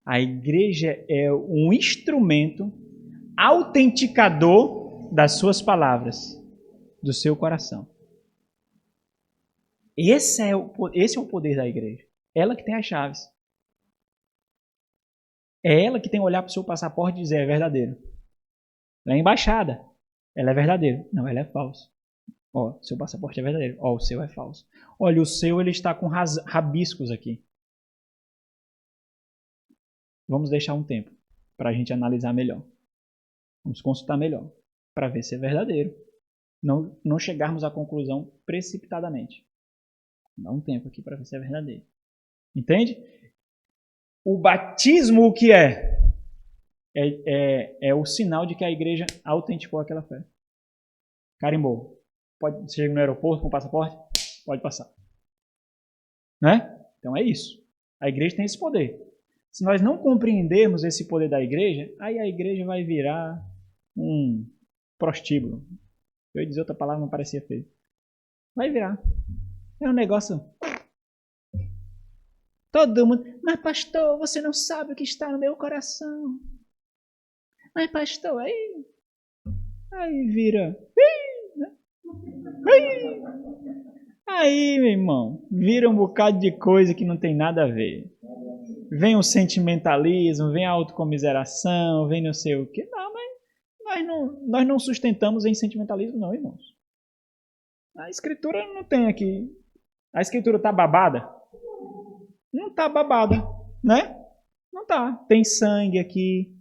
A igreja é um instrumento autenticador das suas palavras. do seu coração. Esse é o poder da igreja. Ela que tem as chaves. É ela que tem que olhar para o seu passaporte e dizer: é verdadeiro. Ela é embaixada. Ela é verdadeira. Não, ela é falsa. Ó, seu passaporte é verdadeiro. Ó, o seu é falso. Olha, o seu ele está com rabiscos aqui. Vamos deixar um tempo para a gente analisar melhor. Vamos consultar melhor para ver se é verdadeiro. Não chegarmos à conclusão precipitadamente. Dá um tempo aqui para ver se é verdadeiro. Entende? O batismo, o que é? É o sinal de que a igreja autenticou aquela fé. Carimbou. Pode chegar no aeroporto com o passaporte? Pode passar. Né? Então é isso. A igreja tem esse poder. Se nós não compreendermos esse poder da igreja, aí a igreja vai virar um prostíbulo. Eu ia dizer outra palavra, não parecia feio. Vai virar. É um negócio... Todo mundo... Mas pastor, você não sabe o que está no meu coração. Mas pastor, aí vira... Aí, meu irmão, vira um bocado de coisa que não tem nada a ver. Vem o sentimentalismo, vem a autocomiseração, vem não sei o quê. Não, mas nós não sustentamos em sentimentalismo não, irmãos. A escritura não tem aqui. A escritura está babada? Não está babada, né? Não está. Tem sangue aqui,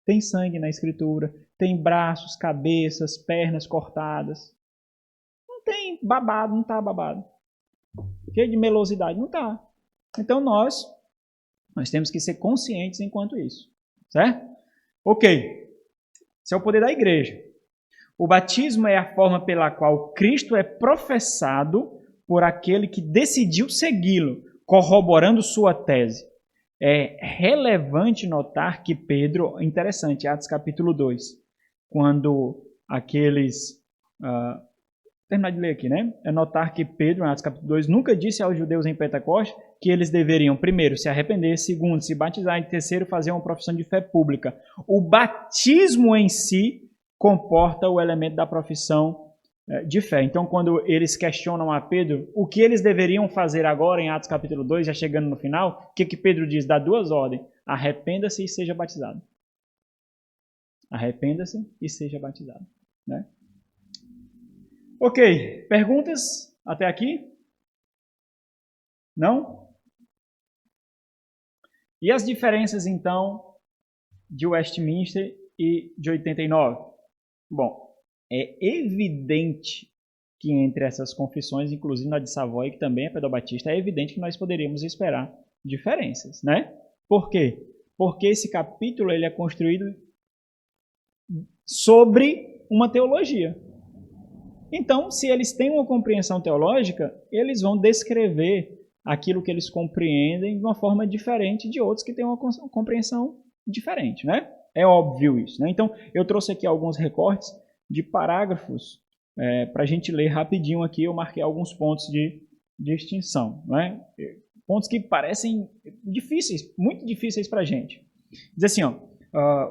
tem sangue na escritura, tem braços, cabeças, pernas cortadas. Não tem babado, não está babado. Cheio de melosidade, não está. Então nós temos que ser conscientes enquanto isso, certo? Ok, esse é o poder da igreja. O batismo é a forma pela qual Cristo é professado por aquele que decidiu segui-lo, corroborando sua tese. É relevante notar que Pedro, interessante, Atos capítulo 2, quando aqueles... terminar de ler aqui, né? É notar que Pedro, em Atos capítulo 2, nunca disse aos judeus em Pentecostes que eles deveriam, primeiro, se arrepender, segundo, se batizar e terceiro, fazer uma profissão de fé pública. O batismo em si comporta o elemento da profissão de fé. Então, quando eles questionam a Pedro o que eles deveriam fazer agora em Atos capítulo 2, já chegando no final, o que Pedro diz? Dá duas ordens: arrependa-se e seja batizado. Arrependa-se e seja batizado, né? Ok, perguntas até aqui? Não? E as diferenças, então, de Westminster e de 89? Bom, é evidente que entre essas confissões, inclusive na de Savoy, que também é pedobatista, é evidente que nós poderíamos esperar diferenças, né? Por quê? Porque esse capítulo ele é construído sobre uma teologia. Então, se eles têm uma compreensão teológica, eles vão descrever aquilo que eles compreendem de uma forma diferente de outros que têm uma compreensão diferente, né? É óbvio isso, né? Então, eu trouxe aqui alguns recortes de parágrafos para a gente ler rapidinho aqui. Eu marquei alguns pontos de distinção, né? Pontos que parecem difíceis, muito difíceis para a gente. Diz assim, ó,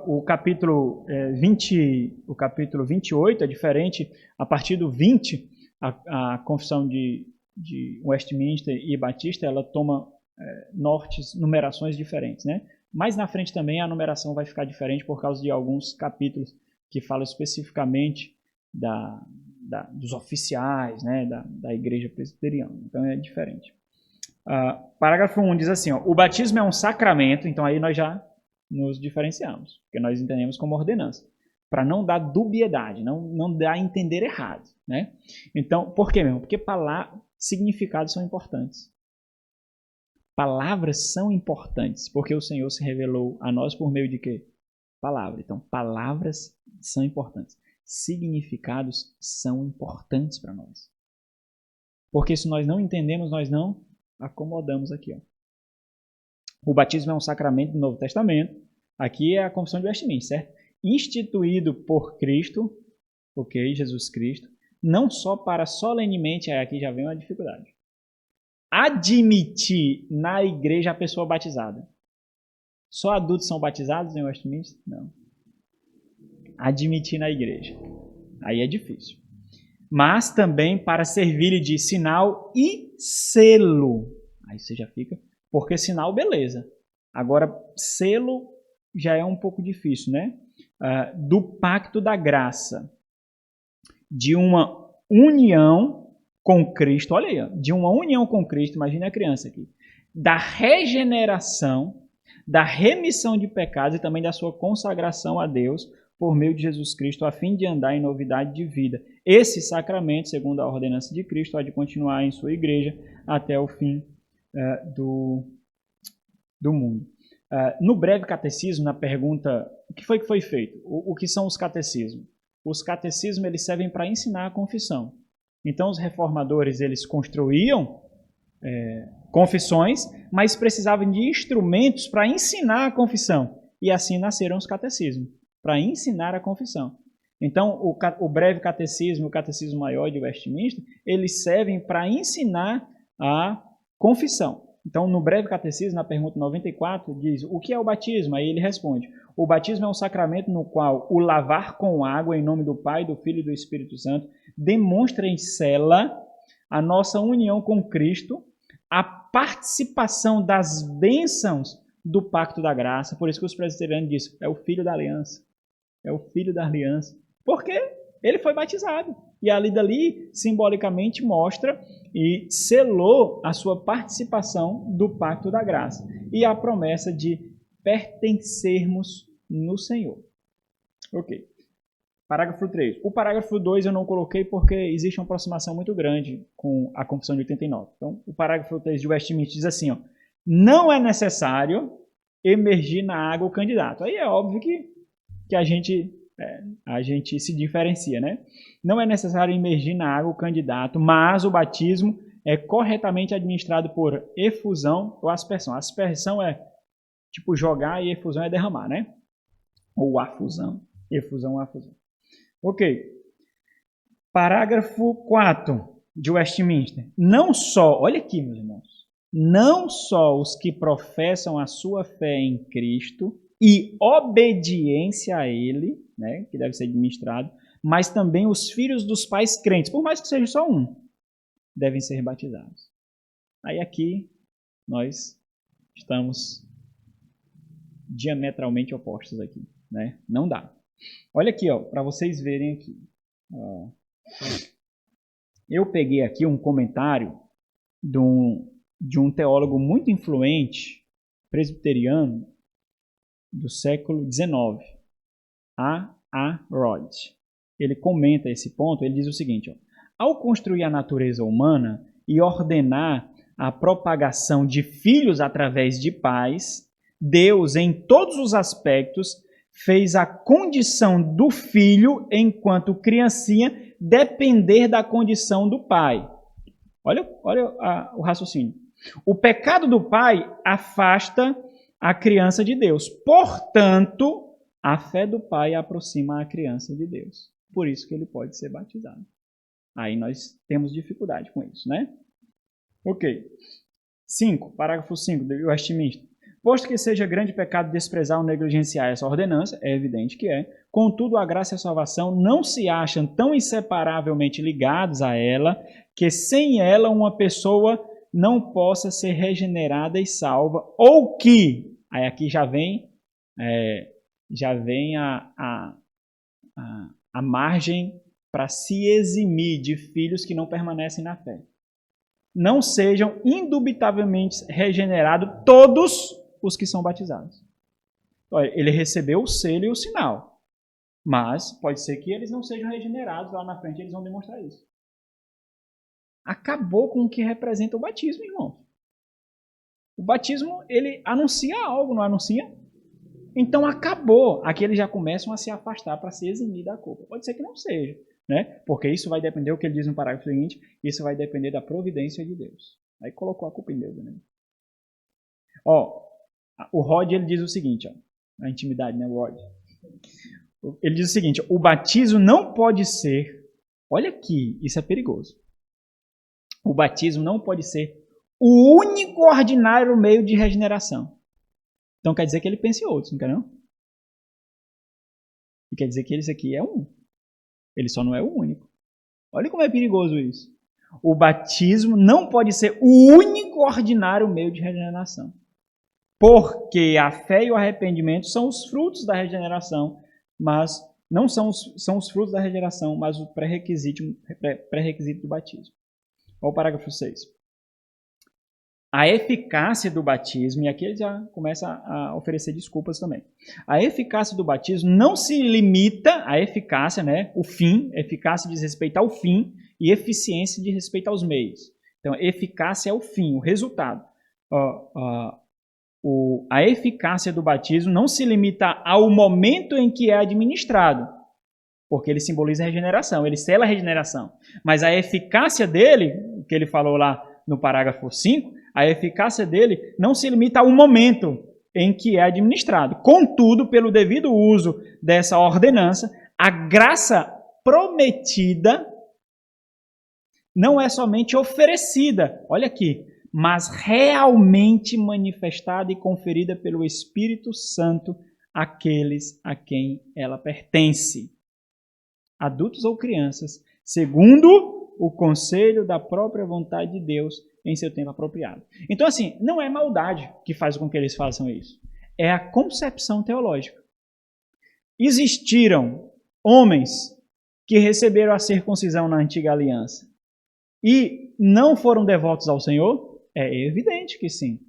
o capítulo 28 é diferente. A partir do 20, a confissão de Westminster e Batista, ela toma numerações diferentes, né? Mais na frente também a numeração vai ficar diferente por causa de alguns capítulos que falam especificamente dos oficiais, né, da igreja presbiteriana. Então é diferente. Parágrafo 1 diz assim, ó, o batismo é um sacramento, então aí nós já nos diferenciamos, porque nós entendemos como ordenança, para não dar dubiedade, não dar a entender errado, né? Então, por quê mesmo? Porque significados são importantes. Palavras são importantes, porque o Senhor se revelou a nós por meio de quê? Palavra. Então, palavras são importantes. Significados são importantes para nós. Porque se nós não entendemos, nós não acomodamos aqui, ó. O batismo é um sacramento do Novo Testamento. Aqui é a confissão de Westminster, certo? Instituído por Cristo, ok, Jesus Cristo, não só para solenemente, aqui já vem uma dificuldade, admitir na igreja a pessoa batizada. Só adultos são batizados em Westminster? Não. Admitir na igreja. Aí é difícil. mas também para servir-lhe de sinal e selo. Aí você já fica, porque sinal, beleza. Agora, selo já é um pouco difícil, né? Do pacto da graça, de uma união com Cristo, olha aí, de uma união com Cristo, imagine a criança aqui, da regeneração, da remissão de pecados e também da sua consagração a Deus por meio de Jesus Cristo, a fim de andar em novidade de vida. Esse sacramento, segundo a ordenança de Cristo, há de continuar em sua igreja até o fim do mundo. No breve catecismo, na pergunta, o que foi feito? O que são os catecismos? Os catecismos eles servem para ensinar a confissão. Então, os reformadores eles construíam confissões, mas precisavam de instrumentos para ensinar a confissão. E assim nasceram os catecismos, para ensinar a confissão. Então, o breve catecismo, o catecismo maior de Westminster, eles servem para ensinar a confissão. Então, no breve catecismo, na pergunta 94, diz, o que é o batismo? Aí ele responde, o batismo é um sacramento no qual o lavar com água em nome do Pai, do Filho e do Espírito Santo demonstra em cela a nossa união com Cristo, a participação das bênçãos do pacto da graça. Por isso que os presbiterianos dizem, é o filho da aliança. É o filho da aliança. Porque ele foi batizado. E ali dali, simbolicamente, mostra e selou a sua participação do pacto da graça. E a promessa de pertencermos no Senhor. Ok. Parágrafo 3. O parágrafo 2 eu não coloquei porque existe uma aproximação muito grande com a Confissão de 89. Então, o parágrafo 3 de Westminster diz assim, ó, não é necessário emergir na água o candidato. Aí é óbvio que a gente se diferencia, né? Não é necessário emergir na água o candidato, mas o batismo é corretamente administrado por efusão ou aspersão. Aspersão é tipo jogar e efusão é derramar, né? Ou afusão. Efusão ou afusão. Ok. Parágrafo 4 de Westminster. Não só, olha aqui, meus irmãos, não só os que professam a sua fé em Cristo e obediência a Ele, né, que deve ser administrado, mas também os filhos dos pais crentes, por mais que seja só um, devem ser batizados. Aí aqui nós estamos diametralmente opostos aqui, né? Não dá. Olha aqui, ó, para vocês verem aqui. Eu peguei aqui um comentário de um teólogo muito influente, presbiteriano, do século XIX, A. Rod. Ele comenta esse ponto, ele diz o seguinte, ó, ao construir a natureza humana e ordenar a propagação de filhos através de pais, Deus, em todos os aspectos, fez a condição do filho, enquanto criancinha, depender da condição do pai. Olha o raciocínio. O pecado do pai afasta a criança de Deus. Portanto, a fé do pai aproxima a criança de Deus. Por isso que ele pode ser batizado. Aí nós temos dificuldade com isso, né? Ok. 5, parágrafo 5 do Westminster. Posto que seja grande pecado desprezar ou negligenciar essa ordenança, é evidente que é, contudo a graça e a salvação não se acham tão inseparavelmente ligados a ela, que sem ela uma pessoa não possa ser regenerada e salva, ou que, aí aqui já vem a margem para se eximir de filhos que não permanecem na fé. Não sejam indubitavelmente regenerados todos os que são batizados. Olha, ele recebeu o selo e o sinal, mas pode ser que eles não sejam regenerados, lá na frente eles vão demonstrar isso. Acabou com o que representa o batismo, irmão. O batismo, ele anuncia algo, não anuncia? Então acabou. Aqui eles já começam a se afastar para se eximir da culpa. Pode ser que não seja, né? Porque isso vai depender, o que ele diz no parágrafo seguinte, isso vai depender da providência de Deus. Aí colocou a culpa em Deus, né? Ó, o Rod, ele diz o seguinte, ó, a intimidade, né, o Rod. Ele diz o seguinte, o batismo não pode ser, olha aqui, isso é perigoso. O batismo não pode ser o único ordinário meio de regeneração. Então quer dizer que ele pensa em outros, não quer não? E quer dizer que esse aqui é um. Ele só não é o único. Olha como é perigoso isso. O batismo não pode ser o único ordinário meio de regeneração. Porque a fé e o arrependimento são os frutos da regeneração, mas não são os frutos da regeneração, mas o pré-requisito do batismo. Olha o parágrafo 6. A eficácia do batismo, e aqui ele já começa a oferecer desculpas também. A eficácia do batismo não se limita à eficácia, né? O fim, eficácia diz respeito ao fim e eficiência diz respeito aos meios. Então, eficácia é o fim, o resultado. A eficácia do batismo não se limita ao momento em que é administrado, porque ele simboliza a regeneração, ele sela a regeneração. Mas a eficácia dele, que ele falou lá no parágrafo 5, a eficácia dele não se limita ao momento em que é administrado. Contudo, pelo devido uso dessa ordenança, a graça prometida não é somente oferecida, olha aqui, mas realmente manifestada e conferida pelo Espírito Santo àqueles a quem ela pertence, adultos ou crianças, segundo o conselho da própria vontade de Deus em seu tempo apropriado. Então, assim, não é maldade que faz com que eles façam isso. É a concepção teológica. Existiram homens que receberam a circuncisão na antiga aliança e não foram devotos ao Senhor? É evidente que sim.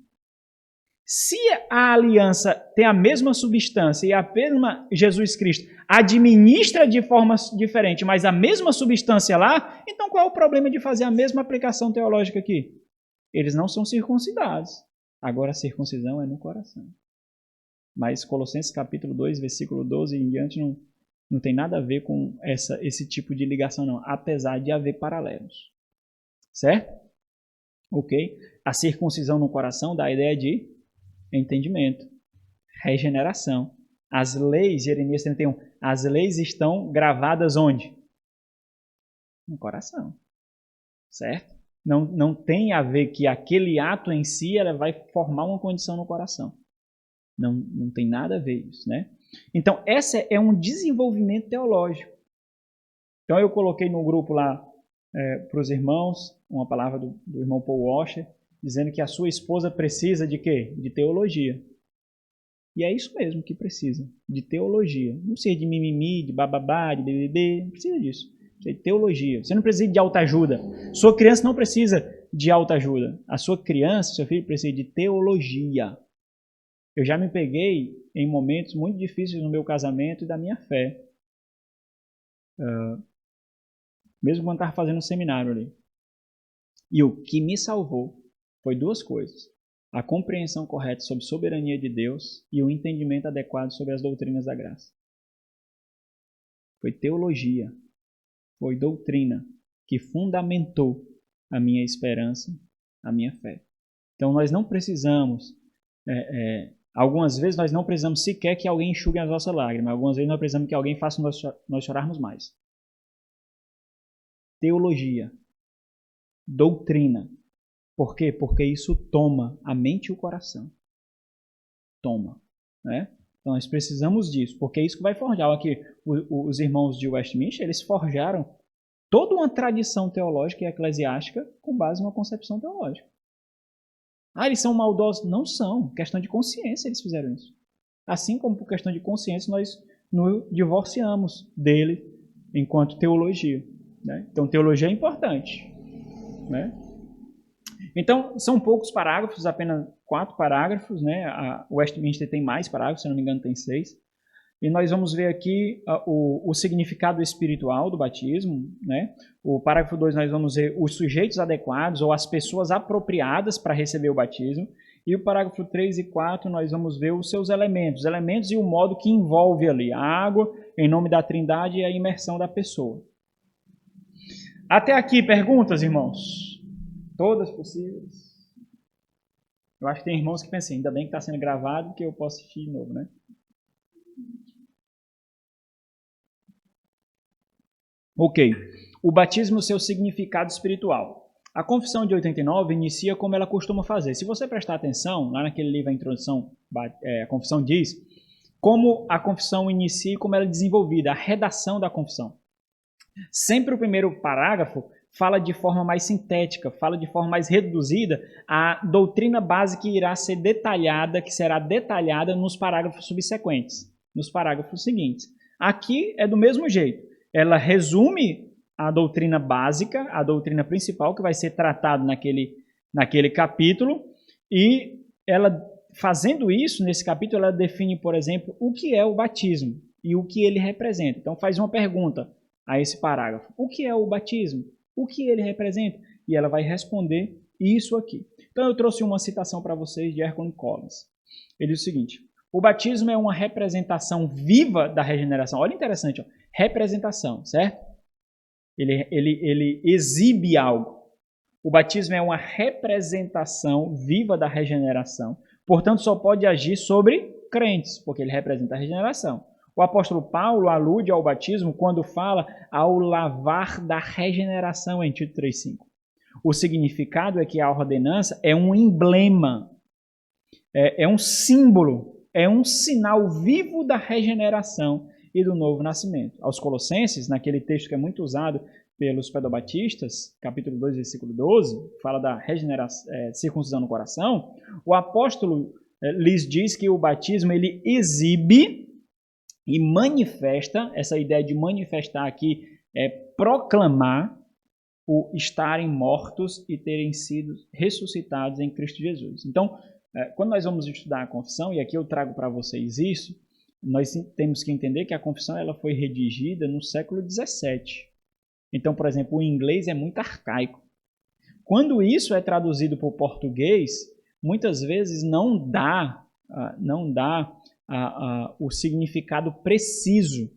Se a aliança tem a mesma substância e a mesma Jesus Cristo administra de forma diferente, mas a mesma substância lá, então qual é o problema de fazer a mesma aplicação teológica aqui? Eles não são circuncidados. Agora a circuncisão é no coração. Mas Colossenses capítulo 2, versículo 12 em diante não tem nada a ver com esse tipo de ligação não, apesar de haver paralelos. Certo? Ok? A circuncisão no coração dá a ideia de entendimento, regeneração. As leis, Jeremias 31, as leis estão gravadas onde? No coração. Certo? Não tem a ver que aquele ato em si ela vai formar uma condição no coração. Não tem nada a ver isso, né? Então, esse é um desenvolvimento teológico. Então, eu coloquei no grupo lá para os irmãos uma palavra do irmão Paul Washer, dizendo que a sua esposa precisa de quê? De teologia. E é isso mesmo que precisa, de teologia. Não precisa de mimimi, de bababá, de bbb, não precisa disso. Precisa de teologia. Você não precisa de autoajuda. Sua criança não precisa de autoajuda. A sua criança, seu filho, precisa de teologia. Eu já me peguei em momentos muito difíceis no meu casamento e da minha fé. Mesmo quando estava fazendo um seminário ali. E o que me salvou foi duas coisas. A compreensão correta sobre a soberania de Deus e o entendimento adequado sobre as doutrinas da graça. Foi teologia, foi doutrina que fundamentou a minha esperança, a minha fé. Então nós não precisamos, algumas vezes nós não precisamos sequer que alguém enxugue as nossas lágrimas, algumas vezes nós precisamos que alguém faça nós chorarmos mais. Teologia, doutrina. Por quê? Porque isso toma a mente e o coração. Toma. Né? Então nós precisamos disso, porque é isso que vai forjar. Aqui, os irmãos de Westminster, eles forjaram toda uma tradição teológica e eclesiástica com base numa concepção teológica. Eles são maldosos? Não são. Questão de consciência eles fizeram isso. Assim como por questão de consciência nós nos divorciamos dele enquanto teologia. Né? Então teologia é importante. Né? Então, são poucos parágrafos, apenas 4 parágrafos, né? O Westminster tem mais parágrafos, se não me engano tem 6. E nós vamos ver aqui o significado espiritual do batismo, né? O parágrafo 2 nós vamos ver os sujeitos adequados ou as pessoas apropriadas para receber o batismo. E o parágrafo 3 e 4 nós vamos ver os seus elementos e o modo que envolve ali a água, em nome da Trindade e a imersão da pessoa. Até aqui, perguntas, irmãos? Todas possíveis. Eu acho que tem irmãos que pensam assim, ainda bem que está sendo gravado, que eu posso assistir de novo, né? Ok. O batismo, seu significado espiritual. A confissão de 89 inicia como ela costuma fazer. Se você prestar atenção, lá naquele livro, a introdução, a confissão diz como a confissão inicia e como ela é desenvolvida, a redação da confissão. Sempre o primeiro parágrafo fala de forma mais sintética, fala de forma mais reduzida a doutrina base que irá ser detalhada, que será detalhada nos parágrafos subsequentes, nos parágrafos seguintes. Aqui é do mesmo jeito. Ela resume a doutrina básica, a doutrina principal que vai ser tratada naquele capítulo, e ela, fazendo isso, nesse capítulo, ela define, por exemplo, o que é o batismo e o que ele representa. Então faz uma pergunta a esse parágrafo. O que é o batismo? O que ele representa? E ela vai responder isso aqui. Então eu trouxe uma citação para vocês de Erskine Collins. Ele diz o seguinte: o batismo é uma representação viva da regeneração. Olha, interessante, ó. Representação, certo? Ele exibe algo. O batismo é uma representação viva da regeneração. Portanto, só pode agir sobre crentes, porque ele representa a regeneração. O apóstolo Paulo alude ao batismo quando fala ao lavar da regeneração em Tito 3,5. O significado é que a ordenança é um emblema, é um símbolo, é um sinal vivo da regeneração e do novo nascimento. Aos Colossenses, naquele texto que é muito usado pelos pedobatistas, capítulo 2, versículo 12, fala da circuncisão no coração, o apóstolo lhes diz que o batismo ele exibe e manifesta, essa ideia de manifestar aqui é proclamar o estarem mortos e terem sido ressuscitados em Cristo Jesus. Então, quando nós vamos estudar a confissão, e aqui eu trago para vocês isso, nós temos que entender que a confissão ela foi redigida no século XVII. Então, por exemplo, o inglês é muito arcaico. Quando isso é traduzido para o português, muitas vezes não dá o significado preciso.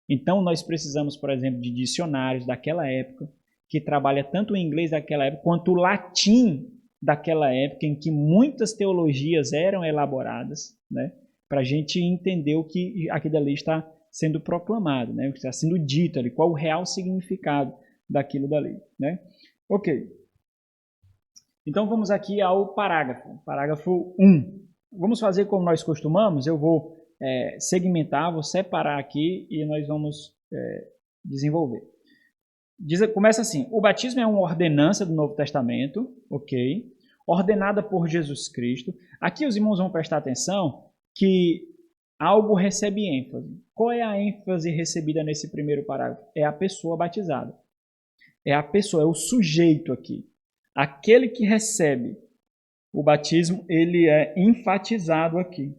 Então, nós precisamos, por exemplo, de dicionários daquela época, que trabalha tanto o inglês daquela época, quanto o latim daquela época, em que muitas teologias eram elaboradas, né, para a gente entender o que aqui dali está sendo proclamado, né, o que está sendo dito ali, qual o real significado daquilo dali. Né? Ok. Então, vamos aqui ao parágrafo 1. Vamos fazer como nós costumamos, eu vou segmentar, vou separar aqui e nós vamos desenvolver. Começa assim: o batismo é uma ordenança do Novo Testamento, ok? Ordenada por Jesus Cristo. Aqui os irmãos vão prestar atenção que algo recebe ênfase. Qual é a ênfase recebida nesse primeiro parágrafo? É a pessoa batizada. É a pessoa, é o sujeito aqui. Aquele que recebe o batismo, ele é enfatizado aqui.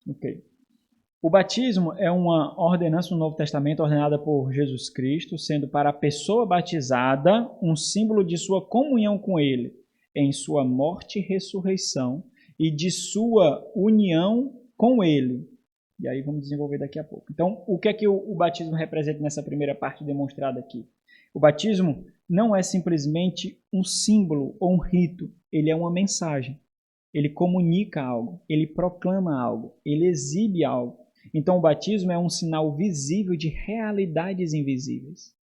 Ok. O batismo é uma ordenança do Novo Testamento ordenada por Jesus Cristo, sendo para a pessoa batizada um símbolo de sua comunhão com Ele, em sua morte e ressurreição, e de sua união com Ele. E aí vamos desenvolver daqui a pouco. Então, o que é que o batismo representa nessa primeira parte demonstrada aqui? O batismo não é simplesmente um símbolo ou um rito, ele é uma mensagem. Ele comunica algo, ele proclama algo, ele exibe algo. Então, o batismo é um sinal visível de realidades invisíveis.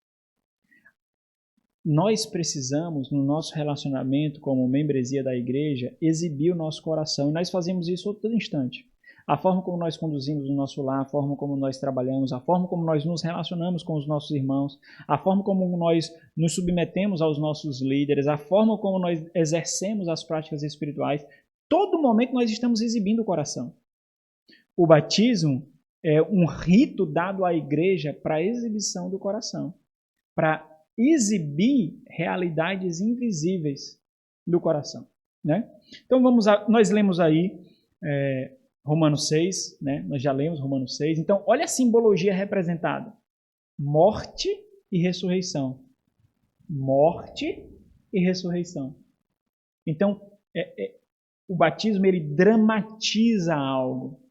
Nós precisamos, no nosso relacionamento como membresia da igreja, exibir o nosso coração. E nós fazemos isso a todo instante. A forma como nós conduzimos o nosso lar, a forma como nós trabalhamos, a forma como nós nos relacionamos com os nossos irmãos, a forma como nós nos submetemos aos nossos líderes, a forma como nós exercemos as práticas espirituais, todo momento nós estamos exibindo o coração. O batismo é um rito dado à igreja para a exibição do coração, para exibir realidades invisíveis do coração. Né? Então nós lemos aí Romanos 6, né? Nós já lemos Romanos 6. Então, olha a simbologia representada. Morte e ressurreição. Morte e ressurreição. Então, o batismo ele dramatiza algo.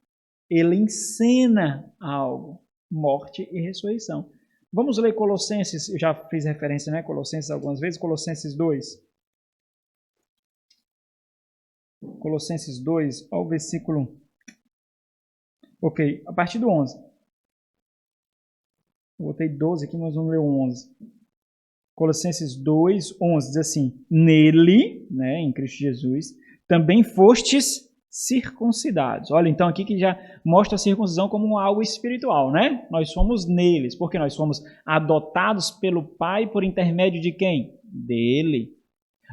Ele encena algo. Morte e ressurreição. Vamos ler Colossenses, eu já fiz referência, né? Colossenses algumas vezes. Colossenses 2. Colossenses 2, ao versículo... Ok, a partir do 11. Eu botei 12 aqui, nós vamos ler o 11. Colossenses 2, 11, diz assim: nele, né, em Cristo Jesus, também fostes circuncidados. Olha, então aqui que já mostra a circuncisão como algo espiritual, né? Nós somos neles, porque nós somos adotados pelo Pai por intermédio de quem? Dele.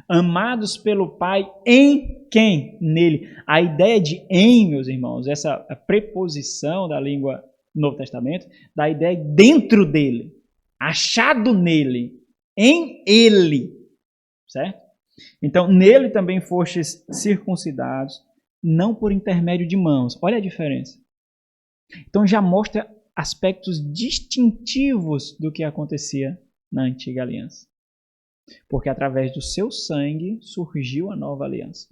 Amados pelo Pai em quem? Nele. A ideia de em, meus irmãos, essa preposição da língua do Novo Testamento, dá a ideia dentro dele, achado nele, em ele, certo? Então, nele também fostes circuncidados, não por intermédio de mãos. Olha a diferença. Então já mostra aspectos distintivos do que acontecia na antiga aliança. Porque através do seu sangue surgiu a nova aliança.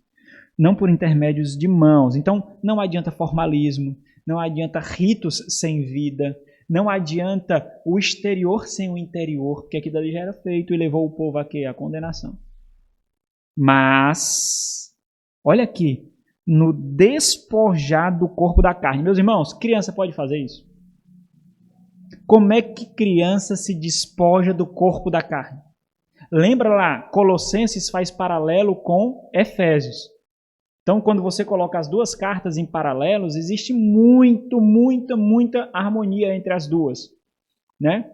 Não por intermédios de mãos. Então não adianta formalismo, não adianta ritos sem vida, não adianta o exterior sem o interior, porque aquilo ali já era feito e levou o povo a quê? A condenação. Mas, olha aqui, no despojar do corpo da carne. Meus irmãos, criança pode fazer isso? Como é que criança se despoja do corpo da carne? Lembra lá, Colossenses faz paralelo com Efésios. Então, quando você coloca as duas cartas em paralelos, existe muita harmonia entre as duas, né?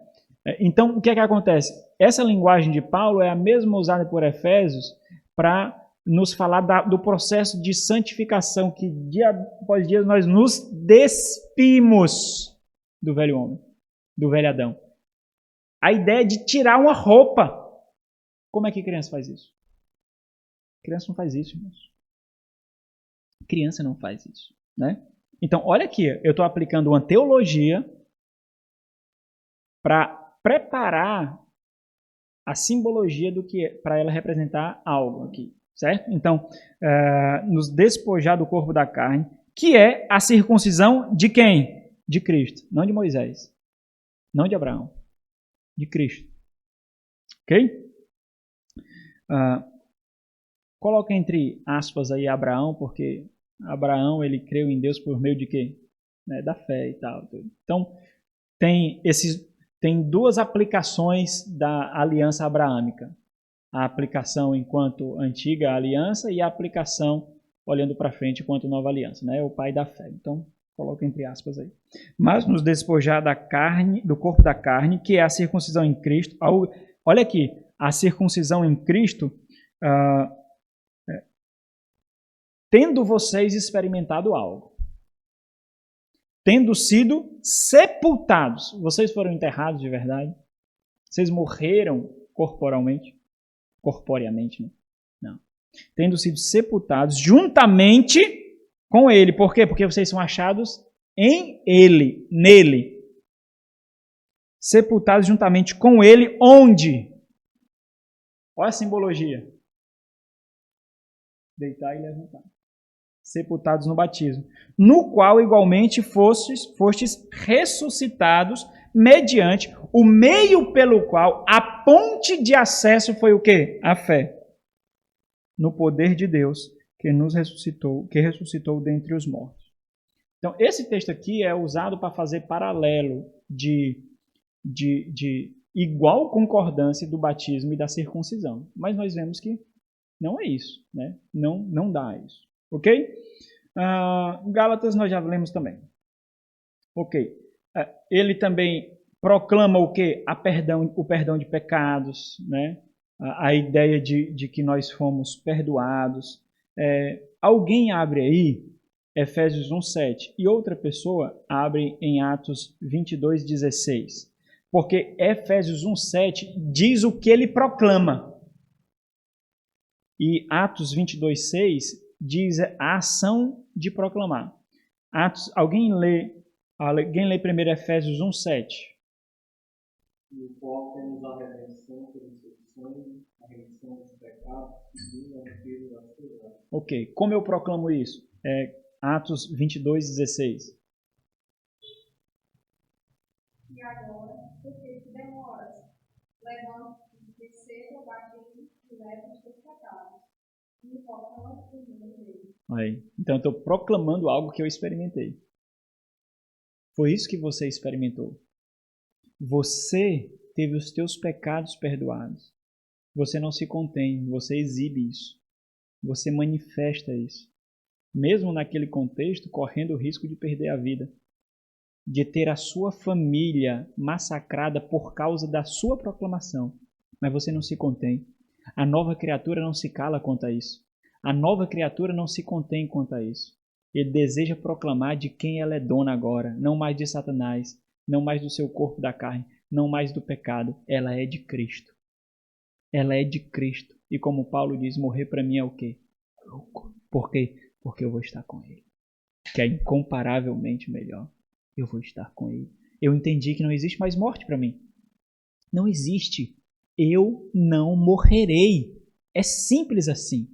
Então, o que é que acontece? Essa linguagem de Paulo é a mesma usada por Efésios para nos falar do processo de santificação, que dia após dia nós nos despimos do velho homem, do velho Adão. A ideia de tirar uma roupa. Como é que criança faz isso? Criança não faz isso, irmãos. Criança não faz isso, né? Então, olha aqui, eu estou aplicando uma teologia para preparar a simbologia do que para ela representar algo aqui, certo? Então, nos despojar do corpo da carne, que é a circuncisão de quem? De Cristo, não de Moisés, não de Abraão, de Cristo. Ok? Coloca entre aspas aí Abraão, porque Abraão ele creu em Deus por meio de quê? Da fé e tal. Então, tem duas aplicações da aliança abraâmica. A aplicação enquanto antiga aliança e a aplicação olhando para frente enquanto nova aliança, né? O pai da fé. Então, coloca entre aspas aí. Mas nos despojar da carne, do corpo da carne, que é a circuncisão em Cristo. Olha aqui, a circuncisão em Cristo, tendo vocês experimentado algo, tendo sido sepultados. Vocês foram enterrados de verdade? Vocês morreram corporeamente, né? Não. Tendo sido sepultados juntamente com ele. Por quê? Porque vocês são achados em ele, nele. Sepultados juntamente com ele, onde? Olha a simbologia. Deitar e levantar. Sepultados no batismo, no qual igualmente fostes ressuscitados mediante o meio pelo qual a ponte de acesso foi o quê? A fé. No poder de Deus que ressuscitou dentre os mortos. Então, esse texto aqui é usado para fazer paralelo de igual concordância do batismo e da circuncisão. Mas nós vemos que não é isso, né? Não dá isso. Ok? Gálatas nós já lemos também. Ok. Ele também proclama o quê? O perdão de pecados, né? A ideia de que nós fomos perdoados. Alguém abre aí Efésios 1:7 e outra pessoa abre em Atos 22:16. Porque Efésios 1:7 diz o que ele proclama. E Atos 22:6 diz a ação de proclamar. Alguém lê primeiro Efésios 1:7. E o qual temos a redenção pelo seu sangue, a remissão dos pecados, segundo a riqueza da sua graça. Ok, como eu proclamo isso? Atos 22:16. E agora, porque te demoras, levante-te, receba o batismo e leva os teus pecados. E proclama o nome dele. Aí. Então eu estou proclamando algo que eu experimentei. Foi isso que você experimentou. Você teve os teus pecados perdoados. Você não se contém, você exibe isso. Você manifesta isso. mesmo naquele contexto, correndo o risco de perder a vida, de ter a sua família massacrada por causa da sua proclamação. Mas você não se contém. A nova criatura não se cala quanto a isso. A nova criatura não se contém quanto a isso. Ele deseja proclamar de quem ela é dona agora, não mais de Satanás, não mais do seu corpo da carne, não mais do pecado. Ela é de Cristo. Ela é de Cristo. E como Paulo diz, morrer para mim é o quê? Lucro. Por quê? Porque eu vou estar com Ele. Que é incomparavelmente melhor. Eu vou estar com Ele. Eu entendi que não existe mais morte para mim. Não existe. Eu não morrerei. É simples assim.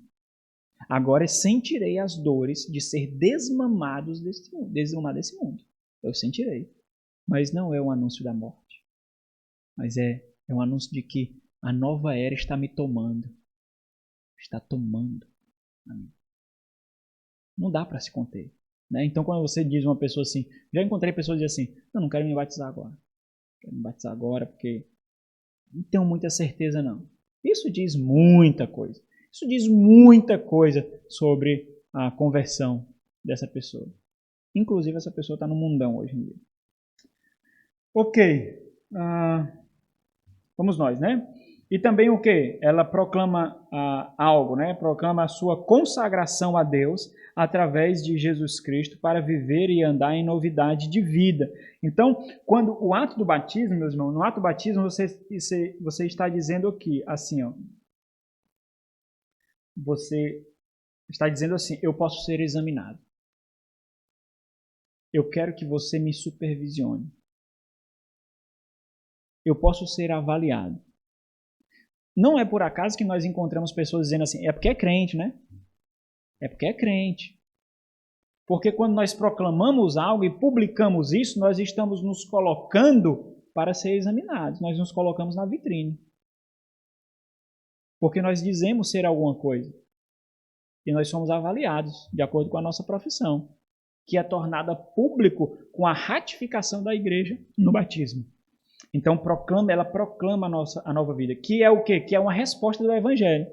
Agora sentirei as dores de ser desmamado desse mundo. Eu sentirei. Mas não é um anúncio da morte. Mas é um anúncio de que a nova era está me tomando. Está tomando a mim. Não dá para se conter. Né? Então, quando você diz uma pessoa assim, já encontrei pessoas que dizem assim, eu não quero me batizar agora. Quero me batizar agora porque não tenho muita certeza não. Isso diz muita coisa. Isso diz muita coisa sobre a conversão dessa pessoa. Inclusive, essa pessoa está no mundão hoje em dia. Ok. Vamos nós, né? E também o quê? Ela proclama algo, né? Proclama a sua consagração a Deus através de Jesus Cristo para viver e andar em novidade de vida. Então, quando o ato do batismo, meus irmãos, no ato do batismo você está dizendo aqui, assim, ó. Você está dizendo assim, eu posso ser examinado. Eu quero que você me supervisione. Eu posso ser avaliado. Não é por acaso que nós encontramos pessoas dizendo assim, é porque é crente, né? É porque é crente. Porque quando nós proclamamos algo e publicamos isso, nós estamos nos colocando para ser examinados. Nós nos colocamos na vitrine. Porque nós dizemos ser alguma coisa. E nós somos avaliados de acordo com a nossa profissão, que é tornada público com a ratificação da igreja no batismo. Então ela proclama a nova vida, que é o quê? Que é uma resposta do Evangelho.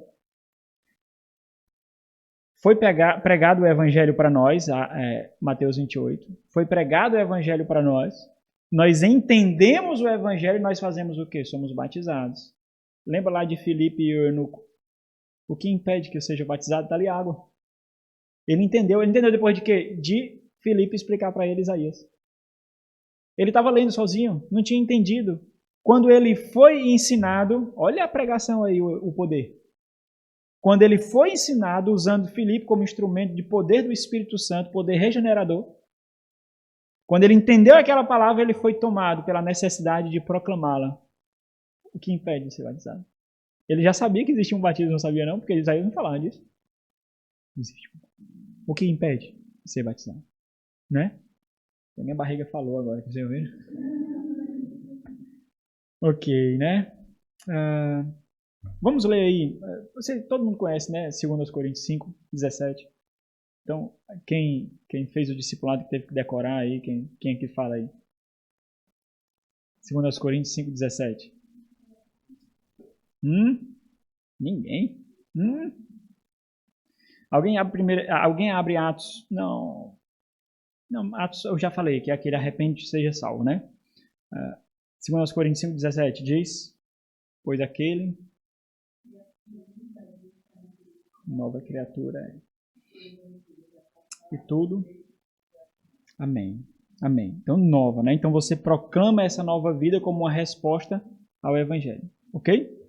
Foi pregado o Evangelho para nós, Mateus 28. Foi pregado o Evangelho para nós. Nós entendemos o Evangelho e nós fazemos o quê? Somos batizados. Lembra lá de Filipe e o eunuco? O que impede que eu seja batizado? Está ali água. Ele entendeu depois de quê? De Filipe explicar para ele Isaías. Ele estava lendo sozinho, não tinha entendido. Quando ele foi ensinado, olha a pregação aí, o poder. Quando ele foi ensinado, usando Filipe como instrumento de poder do Espírito Santo, poder regenerador, quando ele entendeu aquela palavra, ele foi tomado pela necessidade de proclamá-la. O que impede de ser batizado? Ele já sabia que existia um batismo, não sabia não, porque Isaías não falava disso. Existe. O que impede de ser batizado? Né? A minha barriga falou agora, vocês ouviram? Ok, né? Vamos ler aí. Todo mundo conhece, né? 2 Coríntios 5, 17. Então, quem fez o discipulado que teve que decorar aí, quem é que fala aí? 2 Coríntios 5, 17. Ninguém? Alguém abre Atos? Não, Atos eu já falei, que é aquele arrepende e seja salvo, né? 2 Coríntios 5, 17 diz, pois aquele nova criatura é. E tudo. Amém. Amém. Então, nova, né? Então, você proclama essa nova vida como uma resposta ao Evangelho. Ok?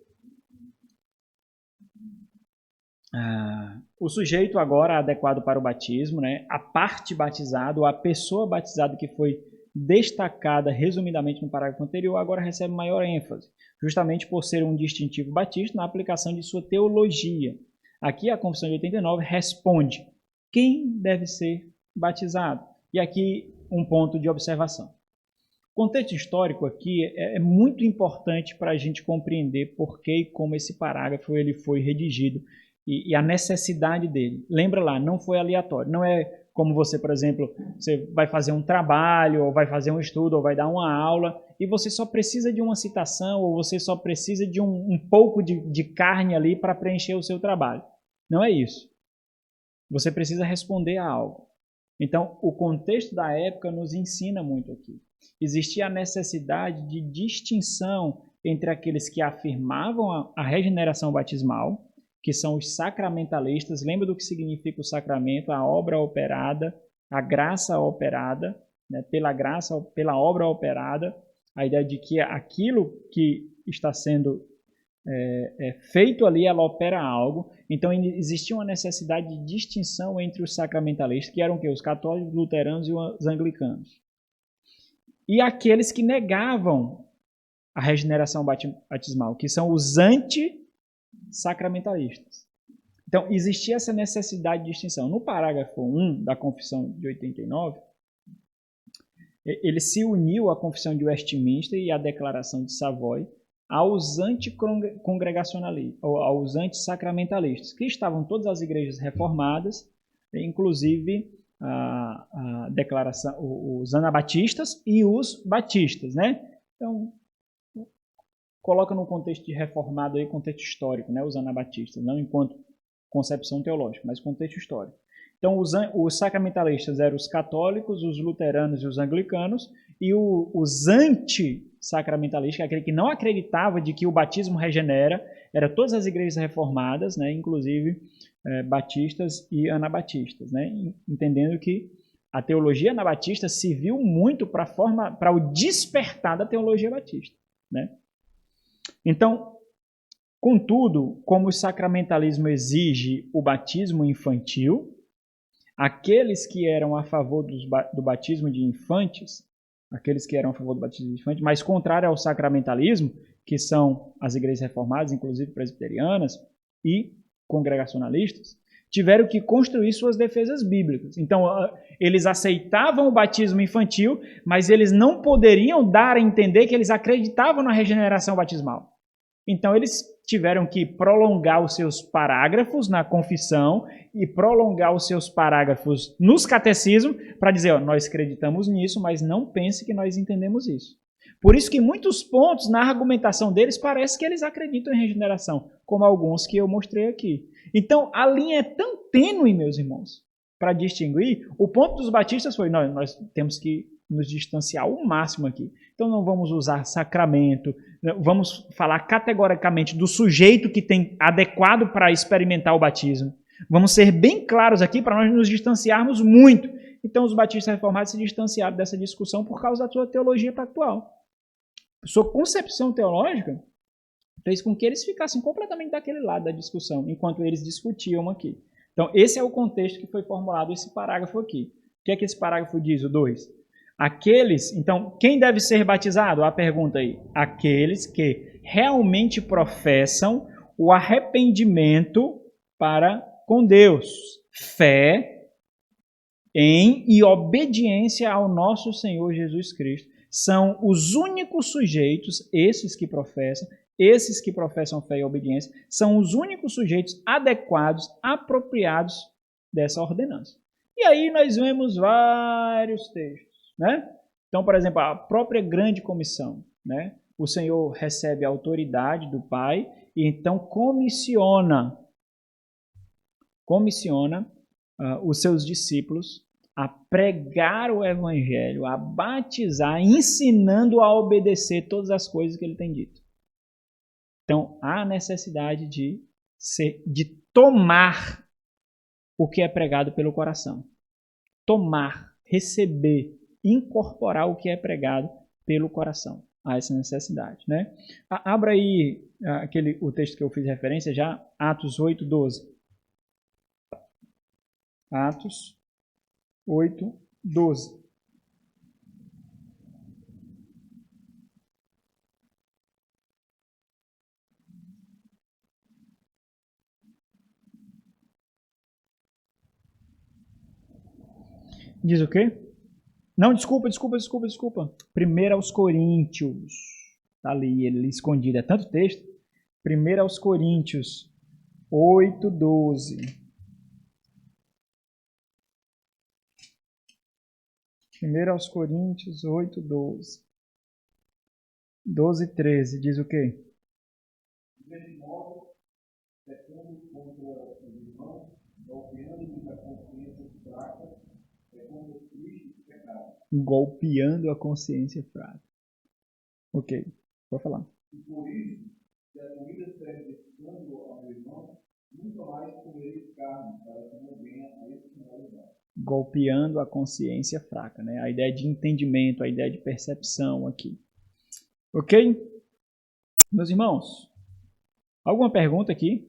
O sujeito agora adequado para o batismo, né? A parte batizada, ou a pessoa batizada que foi destacada resumidamente no parágrafo anterior, agora recebe maior ênfase, justamente por ser um distintivo batista na aplicação de sua teologia. Aqui a Confissão de 89 responde quem deve ser batizado. E aqui um ponto de observação. O contexto histórico aqui é muito importante para a gente compreender por que e como esse parágrafo ele foi redigido e a necessidade dele. Lembra lá, não foi aleatório. Não é como você, por exemplo, você vai fazer um trabalho, ou vai fazer um estudo, ou vai dar uma aula, e você só precisa de uma citação, ou você só precisa de um pouco de carne ali para preencher o seu trabalho. Não é isso. Você precisa responder a algo. Então, o contexto da época nos ensina muito aqui. Existia a necessidade de distinção entre aqueles que afirmavam a regeneração batismal, que são os sacramentalistas. Lembra do que significa o sacramento? A obra operada, a graça operada, né? Pela obra operada, a ideia de que aquilo que está sendo feito ali, ela opera algo. Então existia uma necessidade de distinção entre os sacramentalistas, que eram o quê? Os católicos, luteranos e os anglicanos. E aqueles que negavam a regeneração batismal, que são os anti-sacramentalistas. Então existia essa necessidade de distinção. No parágrafo 1 da Confissão de 89, ele se uniu à Confissão de Westminster e à Declaração de Savoy aos anticongregacionalistas, ou aos antissacramentalistas, que estavam todas as igrejas reformadas, inclusive a declaração, os anabatistas e os batistas, né? Então, coloca no contexto de reformado aí, contexto histórico, né? Os anabatistas, não enquanto concepção teológica, mas contexto histórico. Então, os sacramentalistas eram os católicos, os luteranos e os anglicanos, e os anti-sacramentalistas, aquele que não acreditava de que o batismo regenera, eram todas as igrejas reformadas, né, inclusive batistas e anabatistas, né, entendendo que a teologia anabatista serviu muito para o despertar da teologia batista, né. Então, contudo, como o sacramentalismo exige o batismo infantil, aqueles que eram a favor do batismo de infantes, mas contrário ao sacramentalismo, que são as igrejas reformadas, inclusive presbiterianas e congregacionalistas, tiveram que construir suas defesas bíblicas. Então, eles aceitavam o batismo infantil, mas eles não poderiam dar a entender que eles acreditavam na regeneração batismal. Então, eles tiveram que prolongar os seus parágrafos na confissão e prolongar os seus parágrafos nos catecismos para dizer, nós acreditamos nisso, mas não pense que nós entendemos isso. Por isso que muitos pontos na argumentação deles parece que eles acreditam em regeneração, como alguns que eu mostrei aqui. Então, a linha é tão tênue, meus irmãos, para distinguir. O ponto dos batistas foi, nós temos que nos distanciar ao máximo aqui. Então, não vamos usar sacramento, vamos falar categoricamente do sujeito que tem adequado para experimentar o batismo. Vamos ser bem claros aqui para nós nos distanciarmos muito. Então, os batistas reformados se distanciaram dessa discussão por causa da sua teologia pactual. Sua concepção teológica fez com que eles ficassem completamente daquele lado da discussão, enquanto eles discutiam aqui. Então, esse é o contexto que foi formulado esse parágrafo aqui. O que é que esse parágrafo diz, o 2? Então, quem deve ser batizado? A pergunta aí. Aqueles que realmente professam o arrependimento para com Deus, fé em e obediência ao nosso Senhor Jesus Cristo. São os únicos sujeitos, esses que professam fé e obediência, são os únicos sujeitos adequados, apropriados dessa ordenança. E aí nós vemos vários textos, né? Então, por exemplo, a própria grande comissão, né? O Senhor recebe a autoridade do Pai e então comissiona os seus discípulos a pregar o Evangelho, a batizar, ensinando a obedecer todas as coisas que ele tem dito. Então, há necessidade de tomar o que é pregado pelo coração. Tomar, receber, incorporar o que é pregado pelo coração. Há essa necessidade, né? Abra aí o texto que eu fiz referência já, Atos 8:12. Atos 8:12. Diz o quê? Não, desculpa. 1 aos Coríntios. Está ali, ele escondido. É tanto texto. 1 aos Coríntios 8:12. 1 aos Coríntios 8:12. 12:13. Diz o quê? De modo, pecando contra os irmãos, golpeando-lhes a Golpeando a consciência fraca. Ok, vou falar. E por isso, se a comida serve de escândalo ao meu irmão, nunca mais comerei carne, para que não venha a escandalizar. Golpeando a consciência fraca, né? A ideia de entendimento, a ideia de percepção aqui. Ok? Meus irmãos, alguma pergunta aqui?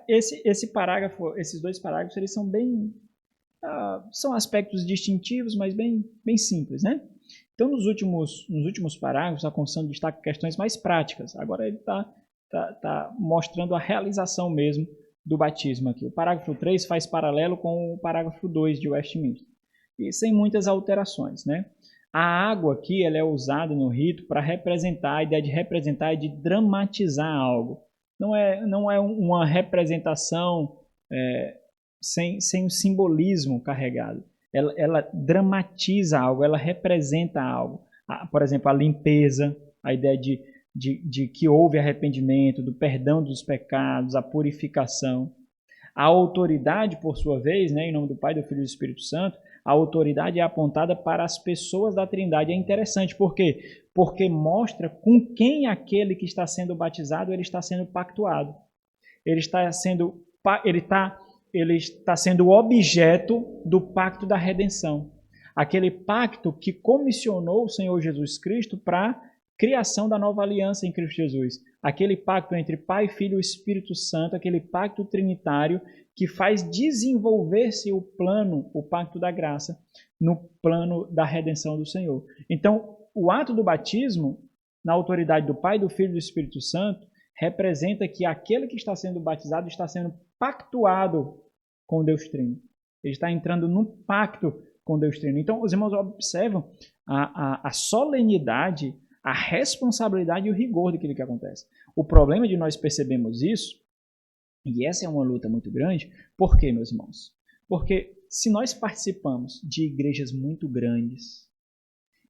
Esse parágrafo, esses dois parágrafos, eles são bem... são aspectos distintivos, mas bem simples, né? Então, nos últimos parágrafos, a Confissão destaca questões mais práticas. Agora ele está mostrando a realização mesmo do batismo aqui. O parágrafo 3 faz paralelo com o parágrafo 2 de Westminster, e sem muitas alterações, né? A água aqui ela é usada no rito para representar, a ideia de representar é de dramatizar algo. Não é uma representação sem um simbolismo carregado. Ela dramatiza algo, ela representa algo. Por exemplo, a limpeza, a ideia de que houve arrependimento, do perdão dos pecados, a purificação. A autoridade, por sua vez, né, em nome do Pai, do Filho e do Espírito Santo, a autoridade é apontada para as pessoas da Trindade. É interessante, por quê? Porque mostra com quem aquele que está sendo batizado ele está sendo pactuado. Ele está sendo objeto do pacto da redenção. Aquele pacto que comissionou o Senhor Jesus Cristo para a criação da nova aliança em Cristo Jesus. Aquele pacto entre Pai, Filho e Espírito Santo, aquele pacto trinitário que faz desenvolver-se o pacto da graça, no plano da redenção do Senhor. Então, o ato do batismo, na autoridade do Pai, do Filho e do Espírito Santo, representa que aquele que está sendo batizado está sendo pactuado com Deus Trino. Ele está entrando num pacto com Deus Trino. Então, os irmãos observam a solenidade, a responsabilidade e o rigor daquilo que acontece. O problema de nós percebermos isso, e essa é uma luta muito grande, por quê, meus irmãos? Porque se nós participamos de igrejas muito grandes,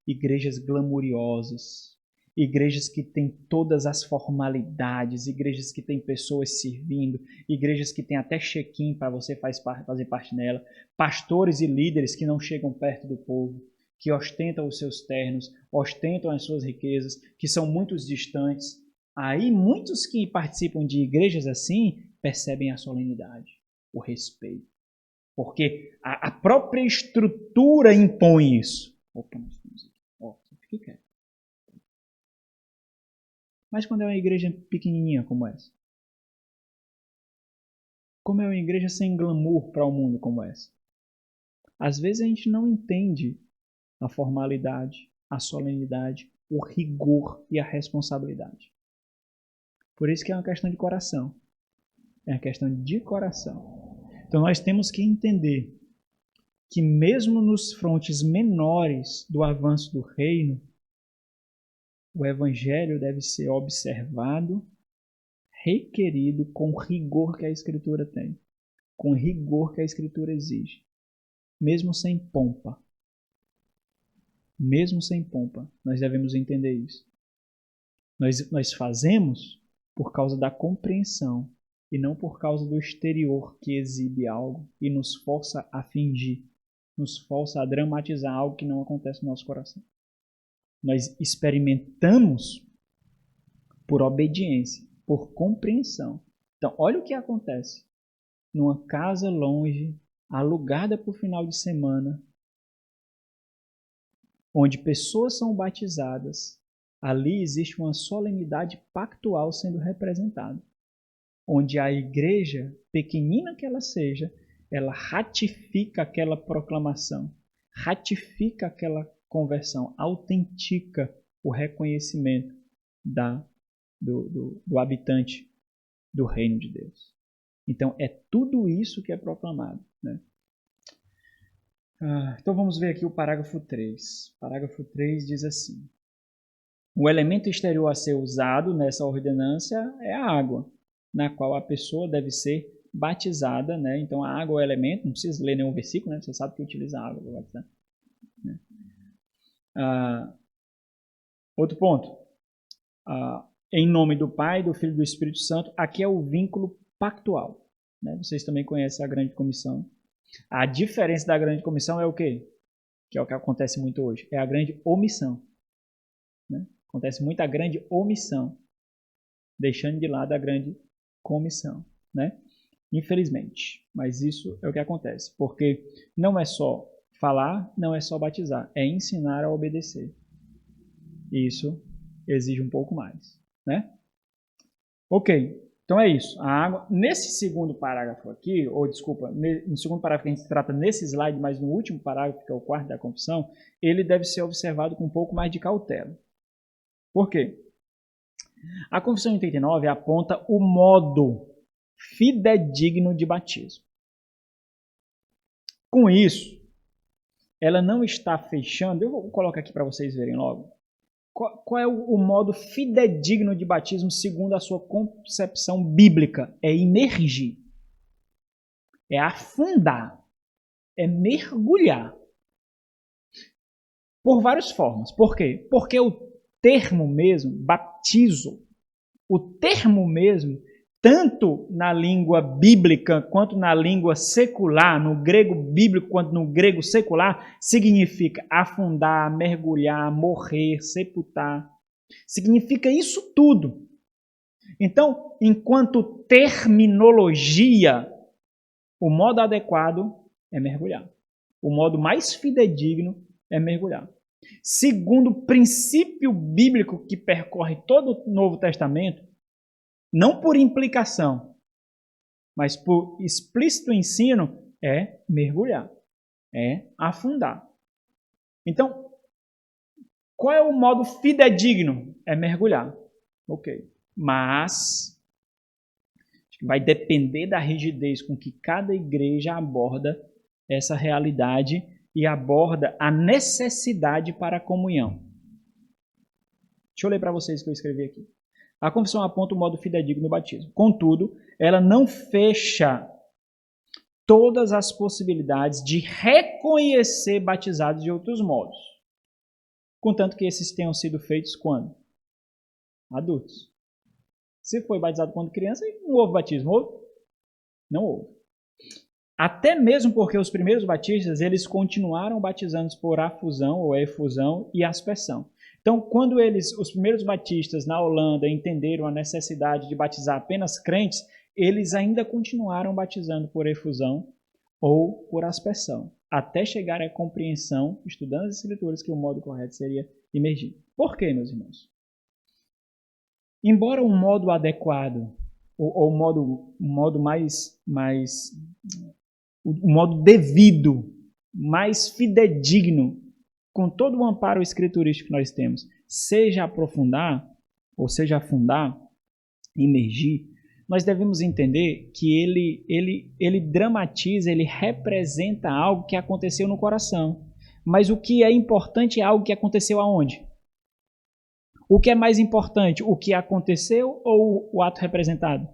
igrejas glamouriosas, igrejas que têm todas as formalidades, igrejas que têm pessoas servindo, igrejas que têm até check-in para você fazer parte nela, pastores e líderes que não chegam perto do povo, que ostentam os seus ternos, ostentam as suas riquezas, que são muito distantes. Aí muitos que participam de igrejas assim percebem a solenidade, o respeito. Porque a própria estrutura impõe isso. Opa, nós estamos aqui. Ó, fique quieto. Mas quando é uma igreja pequenininha como essa? Como é uma igreja sem glamour para o mundo como essa? Às vezes a gente não entende a formalidade, a solenidade, o rigor e a responsabilidade. Por isso que é uma questão de coração. É uma questão de coração. Então nós temos que entender que mesmo nos frontes menores do avanço do reino, o evangelho deve ser observado, requerido com o rigor que a Escritura tem, com o rigor que a Escritura exige, mesmo sem pompa. Mesmo sem pompa, nós devemos entender isso. Nós fazemos por causa da compreensão e não por causa do exterior que exibe algo e nos força a fingir, nos força a dramatizar algo que não acontece no nosso coração. Nós experimentamos por obediência, por compreensão. Então, olha o que acontece. Numa casa longe, alugada por final de semana, onde pessoas são batizadas, ali existe uma solenidade pactual sendo representada. Onde a igreja, pequenina que ela seja, ela ratifica aquela proclamação, ratifica aquela conversão, autentica o reconhecimento do habitante do reino de Deus. Então, é tudo isso que é proclamado, né? Então, vamos ver aqui o parágrafo 3. O parágrafo 3 diz assim: o elemento exterior a ser usado nessa ordenância é a água, na qual a pessoa deve ser batizada, né? Então, a água é o elemento, não precisa ler nenhum versículo, né? Você sabe que utiliza a água para batizar. Né? Outro ponto. Em nome do Pai, do Filho e do Espírito Santo, aqui é o vínculo pactual. Né? Vocês também conhecem a grande comissão. A diferença da grande comissão é o quê? Que é o que acontece muito hoje. É a grande omissão. Né? Acontece muito a grande omissão, deixando de lado a grande comissão. Né? Infelizmente. Mas isso é o que acontece. Porque não é só falar, não é só batizar. É ensinar a obedecer. Isso exige um pouco mais. Né? Ok. Então é isso. A água, nesse segundo parágrafo aqui, ou desculpa, no segundo parágrafo que a gente trata nesse slide, mas no último parágrafo, que é o quarto da confissão, ele deve ser observado com um pouco mais de cautela. Por quê? A confissão 89 aponta o modo fidedigno de batismo. Com isso, ela não está fechando, eu vou colocar aqui para vocês verem logo, qual é o modo fidedigno de batismo segundo a sua concepção bíblica? É imergir, é afundar, é mergulhar. Por várias formas. Por quê? Porque o termo mesmo, batizo, o termo mesmo, tanto na língua bíblica quanto na língua secular, no grego bíblico quanto no grego secular, significa afundar, mergulhar, morrer, sepultar. Significa isso tudo. Então, enquanto terminologia, o modo adequado é mergulhar. O modo mais fidedigno é mergulhar. Segundo o princípio bíblico que percorre todo o Novo Testamento, não por implicação, mas por explícito ensino, é mergulhar, é afundar. Então, qual é o modo fidedigno? É mergulhar. Ok. Mas vai depender da rigidez com que cada igreja aborda essa realidade e aborda a necessidade para a comunhão. Deixa eu ler para vocês o que eu escrevi aqui. A confissão aponta o modo fidedigno do batismo. Contudo, ela não fecha todas as possibilidades de reconhecer batizados de outros modos. Contanto que esses tenham sido feitos quando? Adultos. Se foi batizado quando criança, não houve batismo. Houve? Não houve. Até mesmo porque os primeiros batistas, eles continuaram batizando por afusão ou efusão e aspersão. Então, quando os primeiros batistas na Holanda entenderam a necessidade de batizar apenas crentes, eles ainda continuaram batizando por efusão ou por aspersão, até chegar à compreensão, estudando as escrituras, que o modo correto seria imergir. Por quê, meus irmãos? Embora o modo adequado, ou o modo o modo devido, mais fidedigno, com todo o amparo escriturístico que nós temos, seja aprofundar, ou seja afundar, imergir, nós devemos entender que ele dramatiza, ele representa algo que aconteceu no coração. Mas o que é importante é algo que aconteceu aonde? O que é mais importante, o que aconteceu ou o ato representado?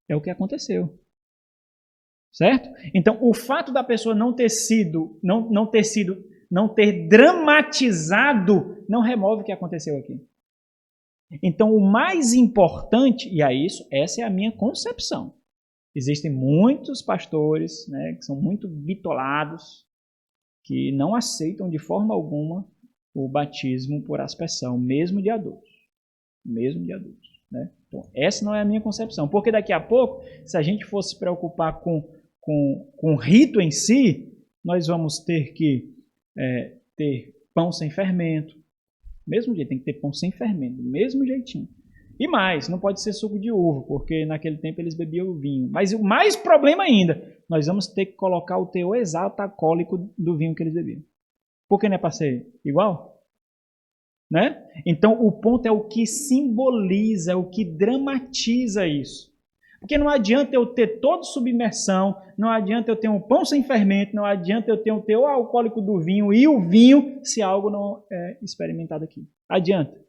É o que aconteceu. Certo? Então, o fato da pessoa não ter dramatizado, não remove o que aconteceu aqui. Então, o mais importante, e essa é a minha concepção. Existem muitos pastores, né, que são muito bitolados, que não aceitam de forma alguma o batismo por aspersão, mesmo de adultos. Né? Então, essa não é a minha concepção. Porque daqui a pouco, se a gente fosse se preocupar com o rito em si, nós vamos ter que ter pão sem fermento. Mesmo jeito, tem que ter pão sem fermento, do mesmo jeitinho. E mais, não pode ser suco de uva, porque naquele tempo eles bebiam vinho. Mas o mais problema ainda, nós vamos ter que colocar o teor exato alcoólico do vinho que eles bebiam. Por que não é para ser igual? Né? Então, o ponto é o que simboliza, é o que dramatiza isso. Porque não adianta eu ter toda submersão, não adianta eu ter um pão sem fermento, não adianta eu ter um teor alcoólico do vinho e o vinho se algo não é experimentado aqui. Adianta?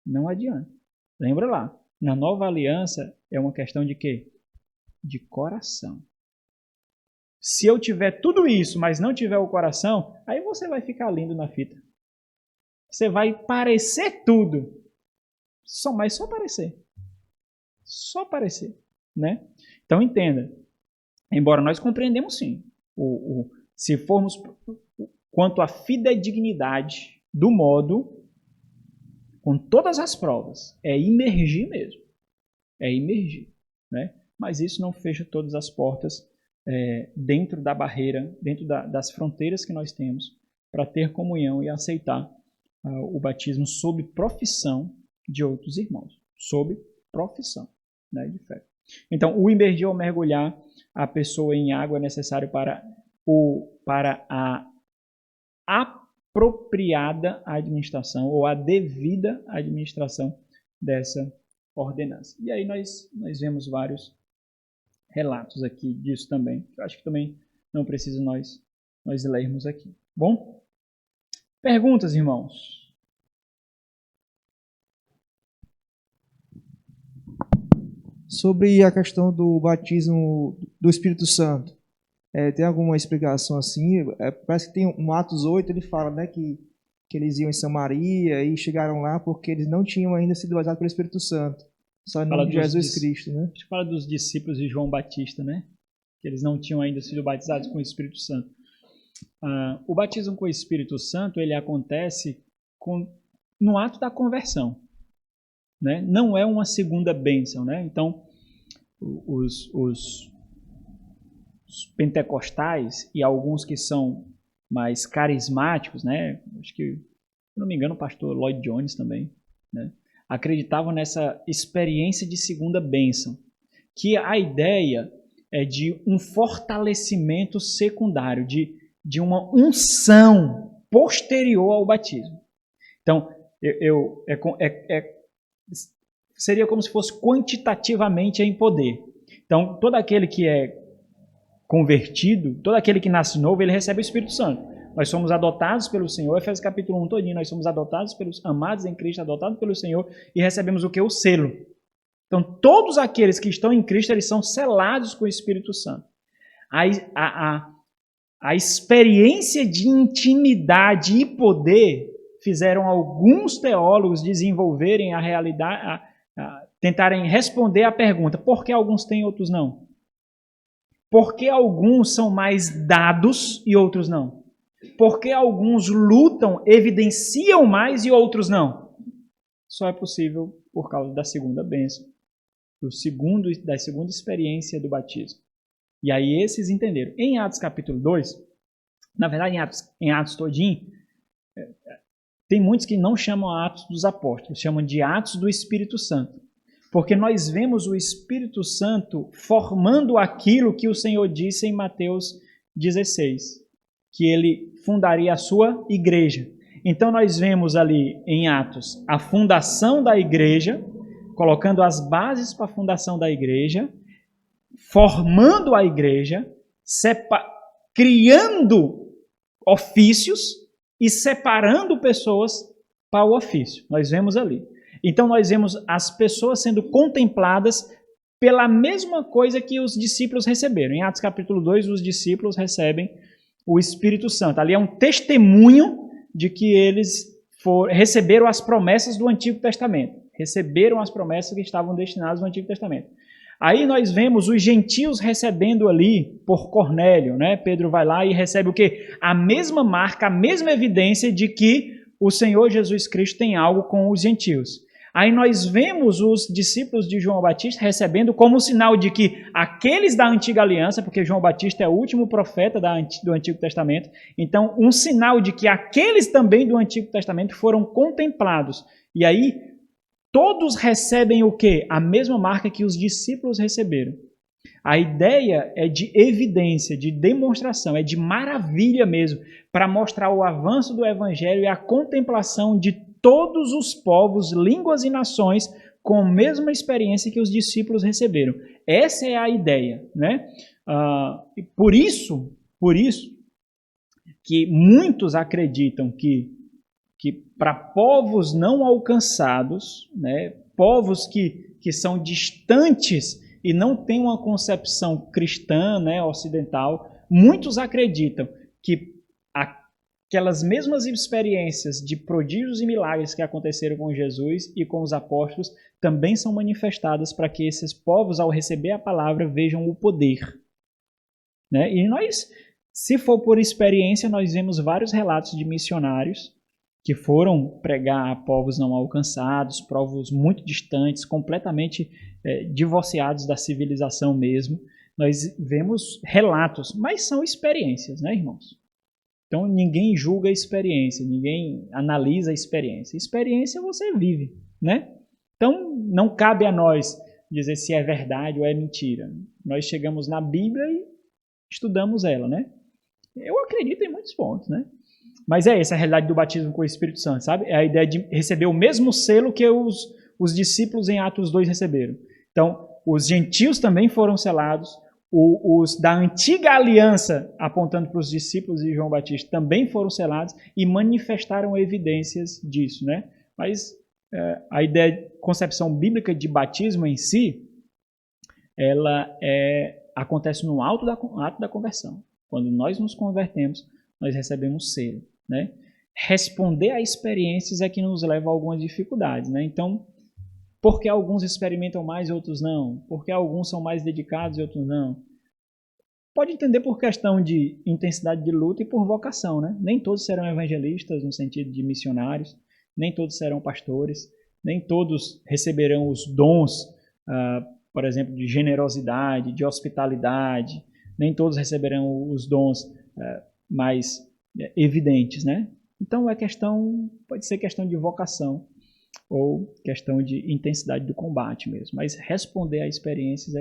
Não adianta. Lembra lá, na nova aliança é uma questão de quê? De coração. Se eu tiver tudo isso, mas não tiver o coração, aí você vai ficar lindo na fita. Você vai parecer tudo, mas só parecer. Só parecer. Né? Então entenda, Embora nós compreendemos sim, se formos quanto à fidedignidade do modo, com todas as provas, é imergir mesmo. É imergir. Né? Mas isso não fecha todas as portas dentro da barreira, dentro das fronteiras que nós temos para ter comunhão e aceitar o batismo sob profissão de outros irmãos. Sob profissão, né, de fé. Então, o imergir ou mergulhar a pessoa em água é necessário para a apropriada administração ou a devida administração dessa ordenança. E aí nós vemos vários relatos aqui disso também. Eu acho que também não precisa nós lermos aqui. Bom? Perguntas, irmãos? Sobre a questão do batismo do Espírito Santo, tem alguma explicação assim? Parece que tem um Atos 8, ele fala, né, que eles iam em Samaria e chegaram lá porque eles não tinham ainda sido batizados pelo Espírito Santo. Só em nome de Jesus Cristo, né? A gente fala dos discípulos de João Batista, né? Que eles não tinham ainda sido batizados com o Espírito Santo. O batismo com o Espírito Santo, ele acontece no ato da conversão. Né? Não é uma segunda bênção, né? Então, os pentecostais e alguns que são mais carismáticos, né? Acho que, se não me engano, o pastor Lloyd Jones também, né? Acreditavam nessa experiência de segunda bênção, que a ideia é de um fortalecimento secundário, de uma unção posterior ao batismo. Então, seria como se fosse quantitativamente em poder. Então, todo aquele que é convertido, todo aquele que nasce novo, ele recebe o Espírito Santo. Nós somos adotados pelo Senhor, Efésios capítulo 1 todinho, nós somos adotados pelos amados em Cristo, adotados pelo Senhor, e recebemos o que? O selo. Então, todos aqueles que estão em Cristo, eles são selados com o Espírito Santo. A experiência de intimidade e poder fizeram alguns teólogos desenvolverem a realidade, tentarem responder à pergunta, por que alguns têm e outros não? Por que alguns são mais dados e outros não? Por que alguns lutam, evidenciam mais e outros não? Só é possível por causa da segunda bênção, da segunda experiência do batismo. E aí esses entenderam. Em Atos capítulo 2, na verdade em Atos todinho, tem muitos que não chamam Atos dos Apóstolos, chamam de Atos do Espírito Santo. Porque nós vemos o Espírito Santo formando aquilo que o Senhor disse em Mateus 16, que ele fundaria a sua igreja. Então nós vemos ali em Atos a fundação da igreja, colocando as bases para a fundação da igreja, formando a igreja, criando ofícios e separando pessoas para o ofício. Nós vemos ali. Então nós vemos as pessoas sendo contempladas pela mesma coisa que os discípulos receberam. Em Atos capítulo 2, os discípulos recebem o Espírito Santo. Ali é um testemunho de que eles receberam as promessas do Antigo Testamento. Receberam as promessas que estavam destinadas no Antigo Testamento. Aí nós vemos os gentios recebendo ali por Cornélio, né? Pedro vai lá e recebe o quê? A mesma marca, a mesma evidência de que o Senhor Jesus Cristo tem algo com os gentios. Aí nós vemos os discípulos de João Batista recebendo como sinal de que aqueles da antiga aliança, porque João Batista é o último profeta do Antigo Testamento, então um sinal de que aqueles também do Antigo Testamento foram contemplados. E aí todos recebem o quê? A mesma marca que os discípulos receberam. A ideia é de evidência, de demonstração, é de maravilha mesmo, para mostrar o avanço do Evangelho e a contemplação de todos os povos, línguas e nações com a mesma experiência que os discípulos receberam. Essa é a ideia, né? Por isso que muitos acreditam que para povos não alcançados, né, povos que são distantes e não têm uma concepção cristã, né, ocidental, muitos acreditam que aquelas mesmas experiências de prodígios e milagres que aconteceram com Jesus e com os apóstolos também são manifestadas para que esses povos, ao receber a palavra, vejam o poder. né? E nós, se for por experiência, nós vemos vários relatos de missionários que foram pregar a povos não alcançados, povos muito distantes, completamente divorciados da civilização mesmo. Nós vemos relatos, mas são experiências, né, irmãos? Então, ninguém julga a experiência, ninguém analisa a experiência. Experiência você vive, né? Então, não cabe a nós dizer se é verdade ou é mentira. Nós chegamos na Bíblia e estudamos ela, né? Eu acredito em muitos pontos, né? Mas é essa a realidade do batismo com o Espírito Santo, sabe? É a ideia de receber o mesmo selo que os discípulos em Atos 2 receberam. Então, os gentios também foram selados, os da antiga aliança, apontando para os discípulos de João Batista, também foram selados e manifestaram evidências disso, né? Mas a ideia, concepção bíblica de batismo em si, ela acontece no ato da conversão. Quando nós nos convertemos, nós recebemos selo, né? Responder a experiências é que nos leva a algumas dificuldades, né? Então, por que alguns experimentam mais e outros não? Por que alguns são mais dedicados e outros não? Pode entender por questão de intensidade de luta e por vocação, né? Nem todos serão evangelistas no sentido de missionários, nem todos serão pastores, nem todos receberão os dons, por exemplo, de generosidade, de hospitalidade, nem todos receberão os dons mais evidentes, né? Então pode ser questão de vocação ou questão de intensidade do combate mesmo. Mas responder a experiências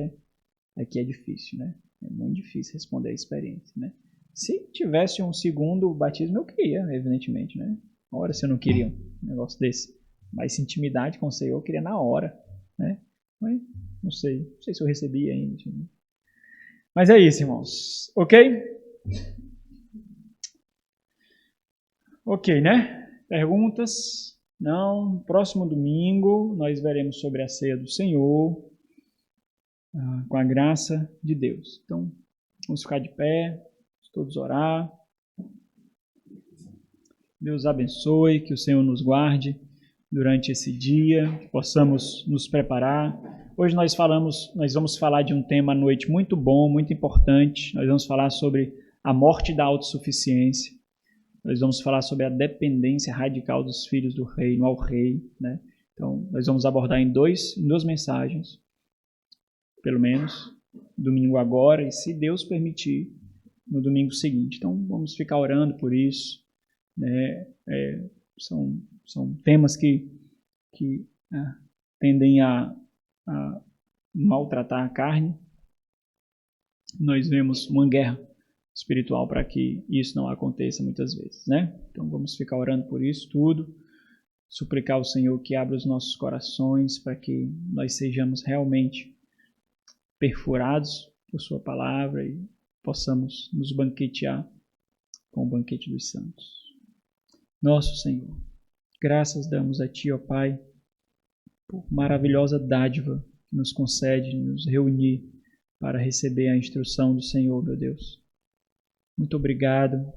é que é difícil, né? É muito difícil responder a experiência, né? Se tivesse um segundo batismo, eu queria, evidentemente, né? Ora, se eu não queria um negócio desse, mais intimidade com o Senhor, eu queria na hora, né? Mas não sei se eu recebi ainda. Mas é isso, irmãos. Ok? Ok, né? Perguntas? Não. Próximo domingo nós veremos sobre a ceia do Senhor, com a graça de Deus. Então, vamos ficar de pé, todos orar. Deus abençoe, que o Senhor nos guarde durante esse dia, que possamos nos preparar. Hoje nós vamos falar de um tema à noite muito bom, muito importante. Nós vamos falar sobre a morte da autossuficiência. Nós vamos falar sobre a dependência radical dos filhos do reino ao rei, né? Então, nós vamos abordar em duas mensagens, pelo menos, domingo agora e, se Deus permitir, no domingo seguinte. Então, vamos ficar orando por isso, né? São temas que tendem a maltratar a carne. Nós vemos uma guerra espiritual para que isso não aconteça muitas vezes, né? Então vamos ficar orando por isso tudo, suplicar ao Senhor que abra os nossos corações para que nós sejamos realmente perfurados por sua palavra e possamos nos banquetear com o banquete dos santos. Nosso Senhor, graças damos a Ti, ó Pai, por maravilhosa dádiva que nos concede nos reunir para receber a instrução do Senhor, meu Deus. Muito obrigado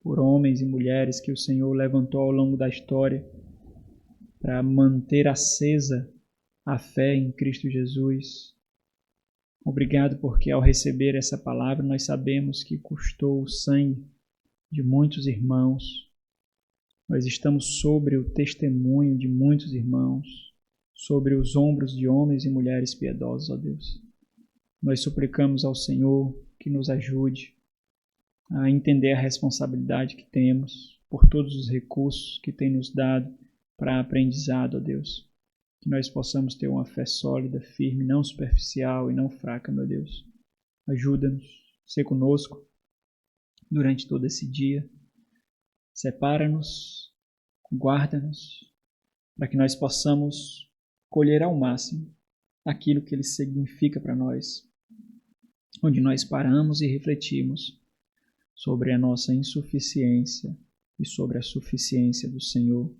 por homens e mulheres que o Senhor levantou ao longo da história para manter acesa a fé em Cristo Jesus. Obrigado porque ao receber essa palavra nós sabemos que custou o sangue de muitos irmãos. Nós estamos sobre o testemunho de muitos irmãos, sobre os ombros de homens e mulheres piedosos, ó Deus. Nós suplicamos ao Senhor que nos ajude a entender a responsabilidade que temos por todos os recursos que tem nos dado para aprendizado, ó Deus. Que nós possamos ter uma fé sólida, firme, não superficial e não fraca, meu Deus. Ajuda-nos, ser conosco durante todo esse dia. Separa-nos, guarda-nos, para que nós possamos colher ao máximo aquilo que ele significa para nós, onde nós paramos e refletimos sobre a nossa insuficiência e sobre a suficiência do Senhor,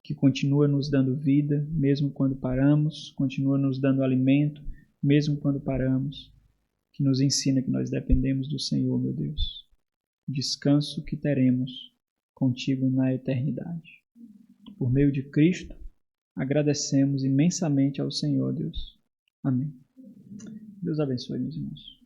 que continua nos dando vida, mesmo quando paramos, continua nos dando alimento, mesmo quando paramos, que nos ensina que nós dependemos do Senhor, meu Deus. Descanso que teremos contigo na eternidade. Por meio de Cristo, agradecemos imensamente ao Senhor, Deus. Amém. Deus abençoe, meus irmãos.